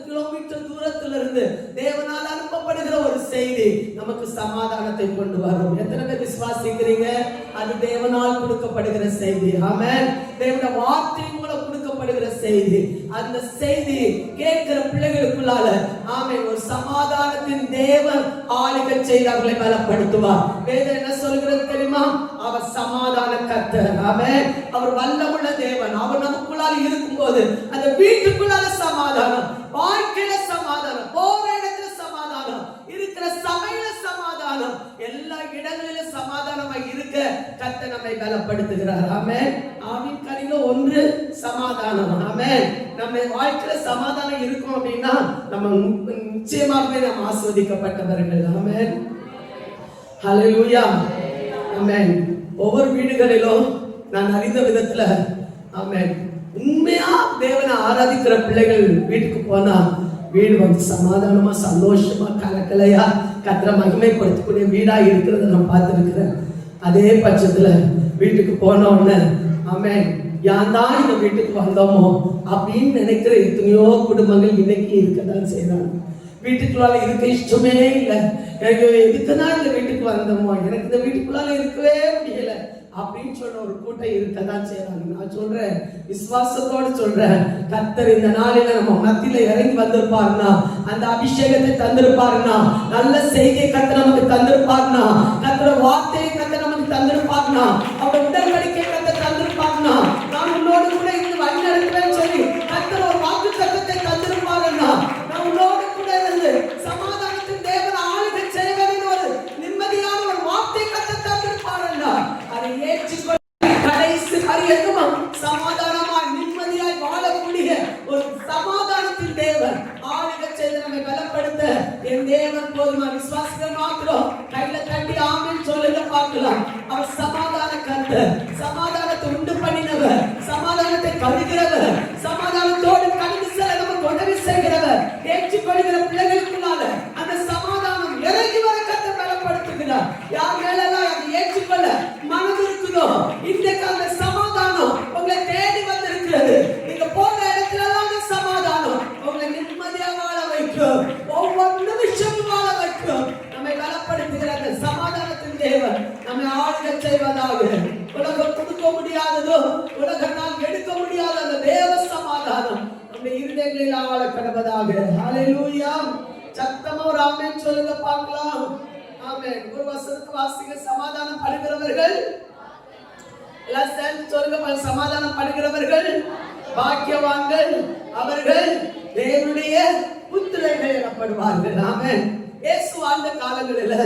Speaker 1: கிலோமீட்டர் தூரத்திலிருந்து தேவனால் அனுப்பப்படுகிற ஒரு செய்தி நமக்கு சமாதானத்தை கொண்டு வரும். எத்தனை பேர் விசுவாசிக்கிறீங்க? அது தேவனால் கொடுக்கப்படுகிற செய்தி. ஆமென். தேவனுடைய வார்த்தை மூலம் கொடுக்கப்படுகிற செய்தி. அந்த செய்தி கேட்கிற பிள்ளைகளுக்குள்ளால ஆமென் ஒரு சமாதானத்தின் தேவன் ஆளுகை செய்து அவர்களை பலப்படுத்துவார். வேதம் என்ன சொல்கிறது தெரியுமா? அவர் சமாதான கர்த்தர். ஆமென். அவர் வல்லமுள்ள தேவன். அவர் நமக்குள்ளால இருக்கும்போது அந்த வீட்டுக்குள்ளால சமாதானம், வாழ்க்கையில சமாதானம், போற இடத்துல சமாதானம், இருக்கிற சபையில சமாதானம், எல்லா இடங்களிலும் சமாதானமா இருக்க கர்த்தர் நம்மை பலப்படுத்துகிறார். ஆமென். ஆவின் கனியில ஒன்று சமாதானம். ஆமென். நம்ம வாழ்க்கையில சமாதானம் இருக்கும் அப்படின்னா நம்ம நிச்சயமாகவே நாம் ஆசீர்வதிக்கப்பட்டவர்கள். ஆமென். ஹல்லேலூயா. ஆமென். ஒவ்வொரு வீடுகளிலும் நான் அறிந்த விதத்துல ஆமென் உண்மையா தேவனை ஆராதிக்கிற பிள்ளைகள் வீட்டுக்கு போனா வீடு வந்து சமாதானமா சந்தோஷமா கலக்கலையா கர்த்தரை மகிமைப்படுத்தக்கூடிய வீடா இருக்கிறத நான் பார்த்திருக்கிறேன். அதே பட்சத்துல வீட்டுக்கு போன உடனே ஆமென் யான் தான் இந்த வீட்டுக்கு வந்தோமோ அப்படின்னு நினைக்கிற எத்தனையோ குடும்பங்கள் இன்னைக்கு இருக்கதான் செய்யறாங்க. வீட்டுக்குள்ளால இருக்க இஷ்டமே இல்லை, எனக்கு எதுக்குதான் இந்த வீட்டுக்கு வந்தோமோ, எனக்கு இந்த வீட்டுக்குள்ளால இருக்கவே முடியல அப்படின்னு சொல்ற ஒரு கூட்டம் இருக்கதான் செய்யறாங்க. நான் சொல்றேன், விசுவாசத்தோடு சொல்றேன், கர்த்தர் இந்த நாளில நம்ம மத்தியில இறங்கி வந்திருப்பாருன்னா, அந்த அபிஷேகத்தை தந்திருப்பாருன்னா, நல்ல செய்தியை கர்த்தர் நமக்கு தந்திருப்பாருன்னா, கர்த்தர் வார்த்தையை கர்த்தர் நமக்கு தந்திருப்பாருன்னா, அவருடைய உடன்படிக்கை கர்த்தர் தந்திருப்பாருன்னா, நான் உன்னோடு கூட இருந்து கர்த்தர், சமாதானத்தை உண்டு பண்ணினவர், சமாதானத்தை தருகிறவர், சமாதானத்தோடு கடந்து செல்ல நமக்கு உதவி செய்கிறவர், ஏற்றுக்கொள்கிற பிள்ளைகளுக்குள்ளாக அந்த சமாதானம் இறங்கி வர கர்த்தர் பலப்படுத்துகிறார். யார் மேலெல்லாம் அதை ஏற்றுக்கொள்ள மனது இருக்குதோ இன்றைக்கு அந்த சமாதானம் உங்களை தேடி வந்திருக்கிறது. நீங்க போன இடத்துல எல்லாம் அந்த சமாதானம் உங்களை நிம்மதியாக வாழ வைக்கும், ஒவ்வொரு நிமிஷமும் வாழ வைக்கும். நம்மை பலப்படுத்துகிற அந்த சமாதானத்தின் தேவன் நம்மை ஆளுக செய்வதாக. உலகம் கொடுக்க முடியாததோ உலகத்தால் எடுக்க முடியாத அந்த தேவ சமாதானம் நம்முடைய இருதயங்களில் ஆள கடவதாக. ஹல்லேலூயா. சத்தமா ஒரு ஆமென் சொல்லுங்க பார்க்கலாம். ஆமென். ஒரு வசனத்தை வாசிங்க. சமாதானம் படுகிறவர்கள் எல்லாம் சேர்ந்து சொல்லுங்க. சமாதானம் படுகிறவர்கள் பாக்கியவான்கள், அவர்கள் தேவனுடைய புத்திரர்கள் எனப்படுவார்கள். ஆமென். இயேசு வாழ்ந்த காலங்களில்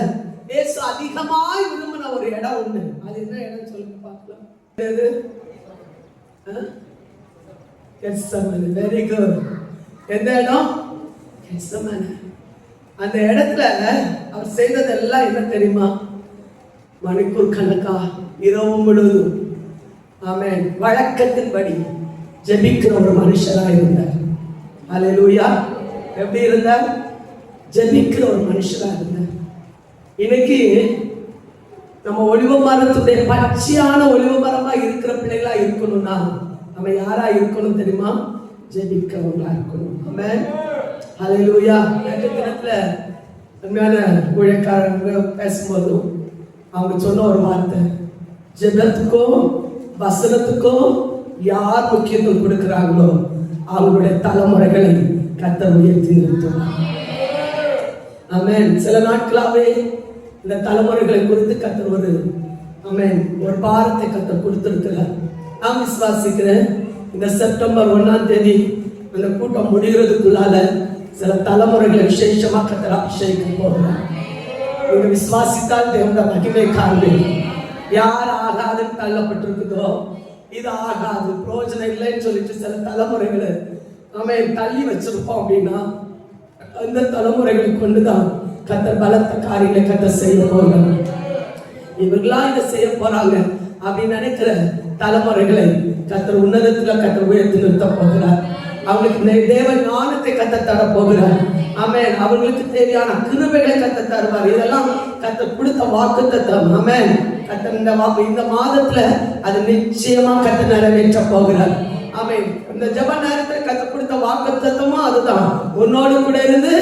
Speaker 1: இயேசு அதிகமாய் விரும்பின ஒரு இடம் உண்டு. அது என்ன இடம் சொல்லுங்க பார்க்கலாம். கெத்செமனே. Very good. எந்த இடம்? கெத்செமனே. அந்த இடத்துல அவர் செய்ததெல்லாம் என்ன தெரியுமா? மணிக்கூர் கணக்கா இரவு முழுவதும் ஆமென் வழக்கத்தின்படி ஜெபிக்கிற ஒரு மனுஷராக இருந்தார். ஹல்லேலூயா. எப்படி இருந்தார்? ஜெபிக்கிற ஒரு மனுஷராக இருந்தார். இன்னைக்கு நம்ம ஒலிவ மரத்துடைய பச்சையான ஒலிவ மரமா இருக்கிற பிள்ளைகளா இருக்கணும்னா நம்ம யாரா இருக்கணும் தெரியுமா? ஜெபிக்கிறவங்களா இருக்கணும். ஆமென். ஹல்லேலூயா. நேற்று தினத்துல உண்மையான ஊழியக்காரங்க பேசும்போதும் அவங்க சொன்ன ஒரு வார்த்தை, ஜெபத்துக்கும் வசனத்துக்கும் யார் முக்கியத்துவம் கொடுக்கிறாங்களோ அவங்களுடைய தலைமுறைகளை கர்த்தர் உயர்த்தி நிறுத்துவார். ஆமென். சில நாட்களாவே இந்த தலைமுறைகளை குறித்து கர்த்தர் ஒரு ஆமென் ஒரு பாரத்தை கர்த்தர் கொடுத்திருக்கிறார். நான் விசுவாசிக்கிறேன் இந்த செப்டம்பர் 1ஆம் தேதி அந்த கூட்டம் முடிகிறதுக்குள்ளால சில தலைமுறைகளை விசேஷமா கர்த்தர் அபிஷேகிக்க போகிறார். நீங்க விசுவாசித்தால் தேவனுடைய மகிமை காண்பீங்க. யார் ஆகாதுன்னு தள்ளப்பட்டிருக்குதோ இது ஆகாது பிரயோஜனம் இல்லைன்னு சொல்லிட்டு சில தலைமுறைகளை ஆமென் தள்ளி வச்சிருப்போம் அப்படின்னா அந்த தலைமுறைகளை கொண்டுதான் கர்த்தர் பலத்த காரியங்களை கர்த்தர் செய்ய போகிறாங்க. இவர்களா இதை செய்ய போறாங்க அப்படின்னு நினைக்கிற தலைமுறைகளை கர்த்தர் உன்னதத்துல கர்த்தர் உயர்த்தி நிறுத்த போகிறார். அவங்களுக்கு தேவ ஞானத்தை கர்த்தர் தர போகிறார். ஆமென். அவர்களுக்கு தேவையான கிருபைகளை கர்த்தர் தருவார். இதெல்லாம் கர்த்தர் கொடுத்த வாக்குத்தத்தம். ஆமென். கர்த்தர் இந்த மாதத்துல அது நிச்சயமா கர்த்தர் நிறைவேற்ற போகிறார். ஆமென். இந்த ஜெப நேரத்துல கர்த்தர் கொடுத்த வாக்குத்தத்தமும் அதுதான். உன்னோடு கூட இருந்து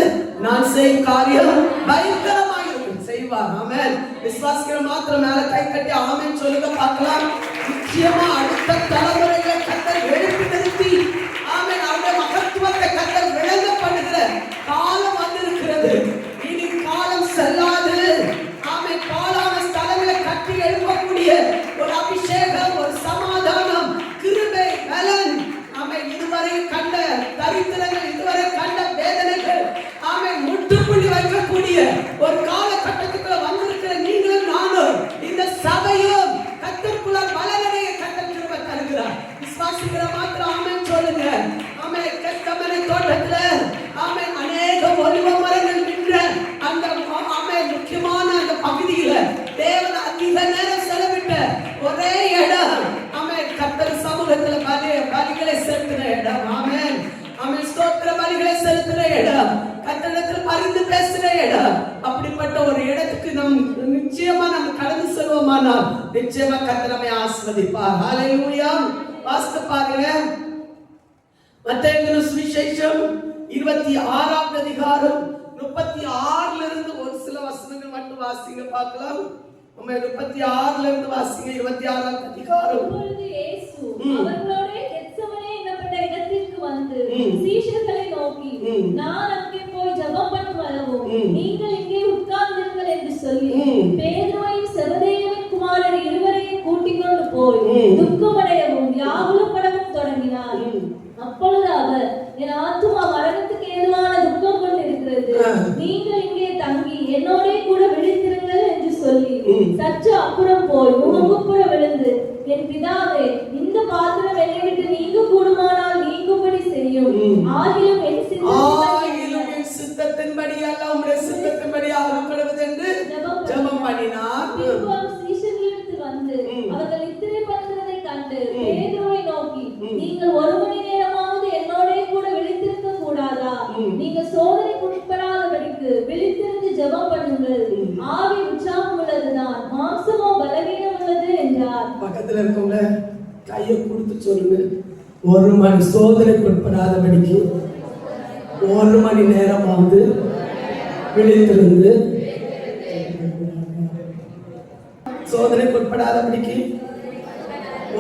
Speaker 1: நான் செய்யும் காரியம் பயங்கரமா இருக்கும் செய்வார். ஆமென். விசுவாசிக்கிற மாத்திரம் மேல கை கட்டி ஆமென் சொல்லுங்க பார்க்கலாம். நிச்சயமா அடுத்த தலைமுறைகளை கர்த்தர் எழுப்பி நிறுத்தி ஆமென் அவருடைய மகத்துவத்தை கர்த்தர் விளங்கப்படுகிற காலம் வந்திருக்கிறது. இனி காலம் செல்லாது. ஆமென். பாழான ஸ்தலங்களை கட்டி எழுப்பக்கூடிய ஒரு அபிஷேகம், ஒரு சமாதானம், கிருபை, பலன். ஆமென். இதுவரை கண்ட தரித்திரங்கள், இதுவரை கண்ட வேதனைகள் ஆமென் முற்றுப்புள்ளி வைக்கக்கூடிய ஒரு காலகட்டத்துக்குள்ள வந்திருக்கிற நீங்களும் நானும் இந்த சபையும் கர்த்தருக்குள்ள பலனடைய கர்த்தர் கிருபை தருகிறார். விசுவாசிக்கிற மாத்திரம் ஆமென் சொல்லுங்க. ஆமென். கெத்செமனே தோட்டத்துல ஆமென் அநேக ஒலிவ மரங்கள் நின்ற அந்த ஆமென் முக்கியமான அந்த பகுதியில தேவன் அதிக நேரம் செலவிட்ட ஒரே இடம் ஆமென் கர்த்தர் சமூகத்துல பலிகளை செலுத்தின இடம். ஆமென். ஆமென். ஸ்தோத்திர பலிகளை செலுத்தின இடம், கர்த்தரிடத்தில் பரிந்து பேசுற இடம். அப்படிப்பட்ட ஒரு இடத்துக்கு நம் நிச்சயமா நம்ம கடந்து செல்வோமானால் நிச்சயமா கர்த்தர் நம்மை ஆசீர்வதிப்பார். ஹல்லேலூயா. வாசித்து பாருங்க. மத்தேயு சுவிசேஷம் 26ஆம் அதிகாரம் 36ல இருந்து ஒரு சில வசனங்கள் மட்டும் வாசிங்க பார்க்கலாம். 36ல இருந்து வாசிங்க. 26ஆம் அதிகாரம்.
Speaker 2: அப்பொழுது இயேசு அவர்களோட கெத்செமனே என்னப்பட்ட இடத்திற்கு வந்து சீஷர்களை நோக்கி, நான் அங்கே போய் ஜெபம் பண்ணும் அளவும் நீங்கள் இங்கே உட்கார்ந்திருங்கள் என்று சொல்லி பேதுருவையும் செபதேயுவின் குமாரர் இருவரையும் கூட்டிக் கொண்டு போய் துக்கமடையவும் வியாகுலப்படவும் தொடங்கினார். அப்பொழுது அவர், என் ஆத்துமா மரணத்துக்கு ஏதுவான துக்கம் கொண்டிருக்கிறது, நீங்கள் இங்கே தங்கி என்னோட கூட விழித்திருங்கள் என்று சொல்லி சற்று அப்புறம் போய் முகங்குப்புற விழுந்து, என் பிதாவே, இந்த பாத்திரம் என்னை விட்டு நீங்க கூடுமானால் நீங்கும்படி செய்யும், ஆகிலும் என் சித்தத்தின்படி அல்ல உம்முடைய சித்தத்தின்படி ஆகப்படுவது என்று ஜெபம் பண்ணினார். சீஷர்களிடத்தில் வந்து அவர்கள்
Speaker 1: பக்கத்துல இருக்கவங்க கையை கொடுத்து சொல்லுங்க, 1 மணி சோதனைக்கு உட்படாதபடிக்கு 1 மணி நேரமாவது விழித்திருந்து, சோதனைக்கு உட்படாதபடிக்கு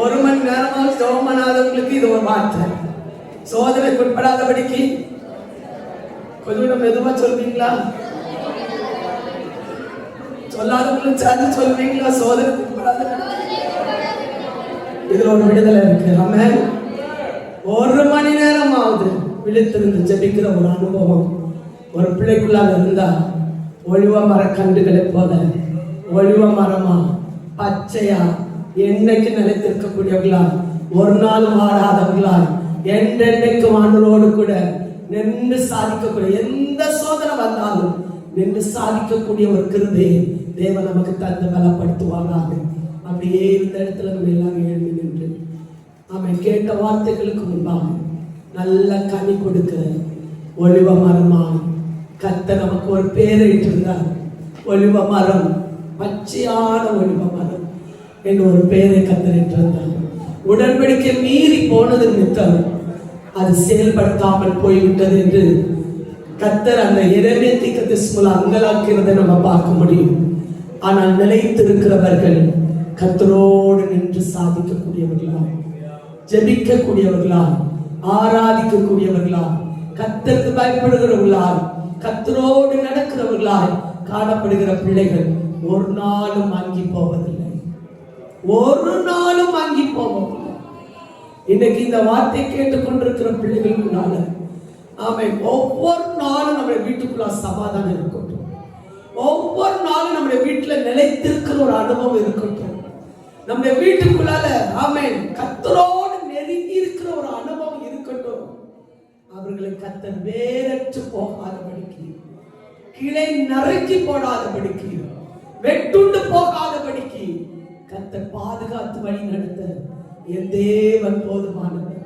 Speaker 1: 1 மணி நேரமாவது ஜெபம் பண்ணாதவங்களுக்கு இது ஒரு வார்த்தை. சோதனைக்கு உட்படாதபடிக்கு கொஞ்சம் மெதுவா சொல்வீங்களா? சொல்லாதவங்களும் சேர்ந்து சொல்வீங்களா? சோதனைக்கு உட்படாதபடிக்கு இதுல ஒரு விடுதலை இருக்கு. ஆமென். 1 மணி நேரமாவது விழித்திருந்து ஜெபிக்கிற ஒரு அனுபவம் ஒரு பிள்ளைக்குள்ளாக இருந்தா, ஒளிவ மர கண்டுகளை போல ஒளிவ மரமா பச்சையா என்னைக்கு நிலைத்திருக்கக்கூடியவர்களா, ஒரு நாள் மாறாதவர்களா, என்றென்னைக்கும் ஆண்டவரோடு கூட நின்று சாதிக்கக்கூடிய, எந்த சோதனை வந்தாலும் நின்று சாதிக்கக்கூடிய ஒரு கிருபை தேவன் நமக்கு தந்து பலப்படுத்துவாராக. அப்படியே இந்த இடத்துல நம்ம எல்லாம் எழுந்து நின்று அவன் கேட்ட வார்த்தைகளுக்கு முன்பாக நல்ல கனி கொடுக்கிற ஒளிவ மரமாக கர்த்தர் நமக்கு ஒரு பேரை இட்டிருந்தார். ஒளிவ மரம், பச்சையான ஒளிவ மரம் என்று ஒரு பேரை கர்த்தர் இட்டிருந்தார். உடன்படிக்கை மீறி போனது நிமித்தம் அது செயல்படுத்தாமல் போய்விட்டது என்று கர்த்தர் அந்த எரேமியா தீர்க்கதரிசி அங்கலாக்கிறதை நம்ம பார்க்க முடியும். ஆனால் நிலைத்திருக்கிறவர்கள் கர்த்தரோடு நின்று சாதிக்கக்கூடியவர்களா, ஜெபிக்கக்கூடியவர்களா, ஆராதிக்கக்கூடியவர்களா, கர்த்தருக்கு பயப்படுகிறவர்களா, கர்த்தரோடு நடக்கிறவர்களா காணப்படுகிற பிள்ளைகள் ஒரு நாளும் வாங்கி போவதில்லை. ஒரு நாளும் வாங்கி போவதில்லை. இன்னைக்கு இந்த வார்த்தை கேட்டுக்கொண்டிருக்கிற பிள்ளைகளுக்குள்ளால ஆமென், ஒவ்வொரு நாளும் நம்முடைய வீட்டுக்குள்ள சமாதானம் இருக்கட்டும். ஒவ்வொரு நாளும் நம்முடைய வீட்டுல நிலைத்திருக்கிற ஒரு அனுபவம் இருக்கட்டும். நம்முடைய வீட்டுக்குள்ளால ஆமென் கர்த்தரோடு நெருங்கி இருக்கிற ஒரு அனுபவம் இருக்கட்டும். அவர்களை கர்த்தர் வேறற்று போகாதபடிக்கு, கிளை நறுக்கி போடாதபடிக்கு, வெட்டுண்டு போகாதபடிக்கு கர்த்தர் பாதுகாத்து வழி நடத்த என் தேவன் போதுமானவர்.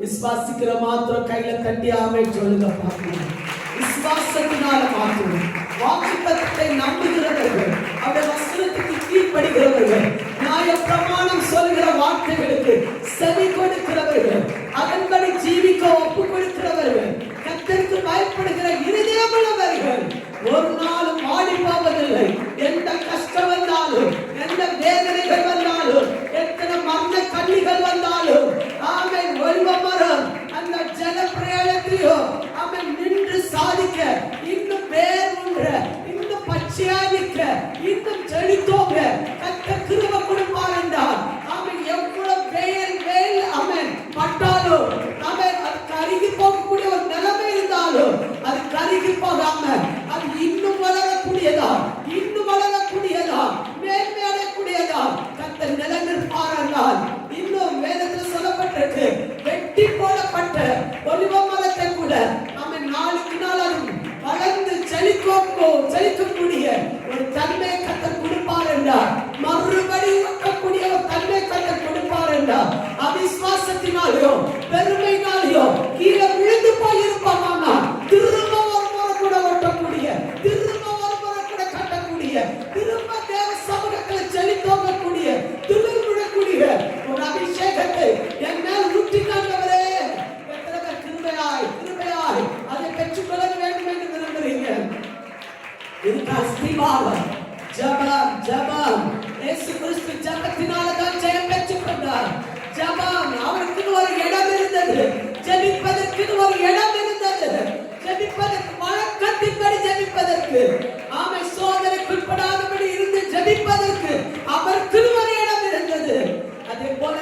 Speaker 1: விசுவாசிக்கிற மாத்திரம் கையில தட்டி ஆமென் சொல்லுங்க பார்க்கலாம். விசுவாசத்தினால மாத்திரம் வாக்குத்தத்தத்தை நம்புகிறவர்கள், அவருடைய வசனத்துக்கு கீழ்ப்படுகிறவர்கள், நியாய பிரமாணம் சொல்கிற வார்த்தைகளுக்கு செவி கொடுக்கிறவர்கள், அதன்படி ஜீவிக்க ஒப்பு கொடுக்கிறவர்கள், கர்த்தருக்கு பயப்படுகிற இருதயமுள்ளவர்கள் ஒரு நாளும் ஆடி போவதில்லை. எந்த கஷ்டம் வந்தாலும், எந்த வேதனைகள் வந்தாலும், எத்தனை மரண கண்ணிகள் வந்தாலும் ஆமென், ஒளிவ மரம் அந்த ஜல பிரயாணத்திலோ ஆமென் நின்று சாதிக்க, இன்னும் வேர் உண்ற, இன்னும் பச்சையா நிற்க, இன்னும் செழித்தோங்க கர்த்தர் கிருபை கொடுப்பார் என்றார். ஆமென். எவ்வளவு வெயில் ஆமென் பட்டாலும் ஆமென், அது கருகி போகக்கூடிய ஒரு நிலைமை இருந்தாலும் அது கருகி போகாம அது இன்னும் வளரக்கூடியதா, இன்னும் வளரக்கூடியதா, மேன்மை அடையக்கூடியதா கர்த்தர் நிலைநிற்பார் என்றால், இன்னும் வேதத்தில் சொல்லப்பட்டிருக்கு, வெட்டி போடப்பட்ட ஒலிவ மரத்தை கூட ஆமென் நாளுக்கு நாள் அது வளர்ந்து செழிக்கக்கூடிய ஒரு தன்மையை கர்த்தர் கொடுப்பார் என்றார். மறுபடியும் ஒட்டக்கூடிய ஒரு தன்மை கர்த்தர் கொடுப்பார் என்றார். அவிசுவாசத்தினாலேயோ பெருமையினாலேயோ கீழே விழுந்து போயிருப்பாங்க, திரும்ப ஒரு முறை கூட ஒட்டக்கூடிய, திரும்ப ஒரு முறை கூட கட்டக்கூடிய, திரும்ப தேவ சமூகத்தில் செழித்தோங்கக்கூடிய, துளிர் விடக்கூடிய ஒரு அபிஷேகத்தை என் மேல் ஊற்றினாங்களே. எத்தனை பேர் கிருபையாய் கிருபையாய் அதை பெற்றுக்கொள்ள வேண்டும் என்று விரும்புகிறீங்க? இதுக்கு அஸ்திவாரம் ஜபம். ஜபம் இயேசு கிறிஸ்து ஜபத்தினால தான் ஜெயம் பெற்றுக் கொண்டார். ஜபம் அவருக்கு ஒரு இடம் இருந்தது, ஜெபிப்பதற்கு ஒரு இடம் இருந்தது, ஜெபிப்பதற்கு வழக்கத்தின்படி ஜெபிப்பதற்கு ஆமென், சோதனைக்கு உட்படாதபடி இருந்து ஜெபிப்பதற்கு அவருக்கு ஒரு இடம் இருந்தது. அதே போல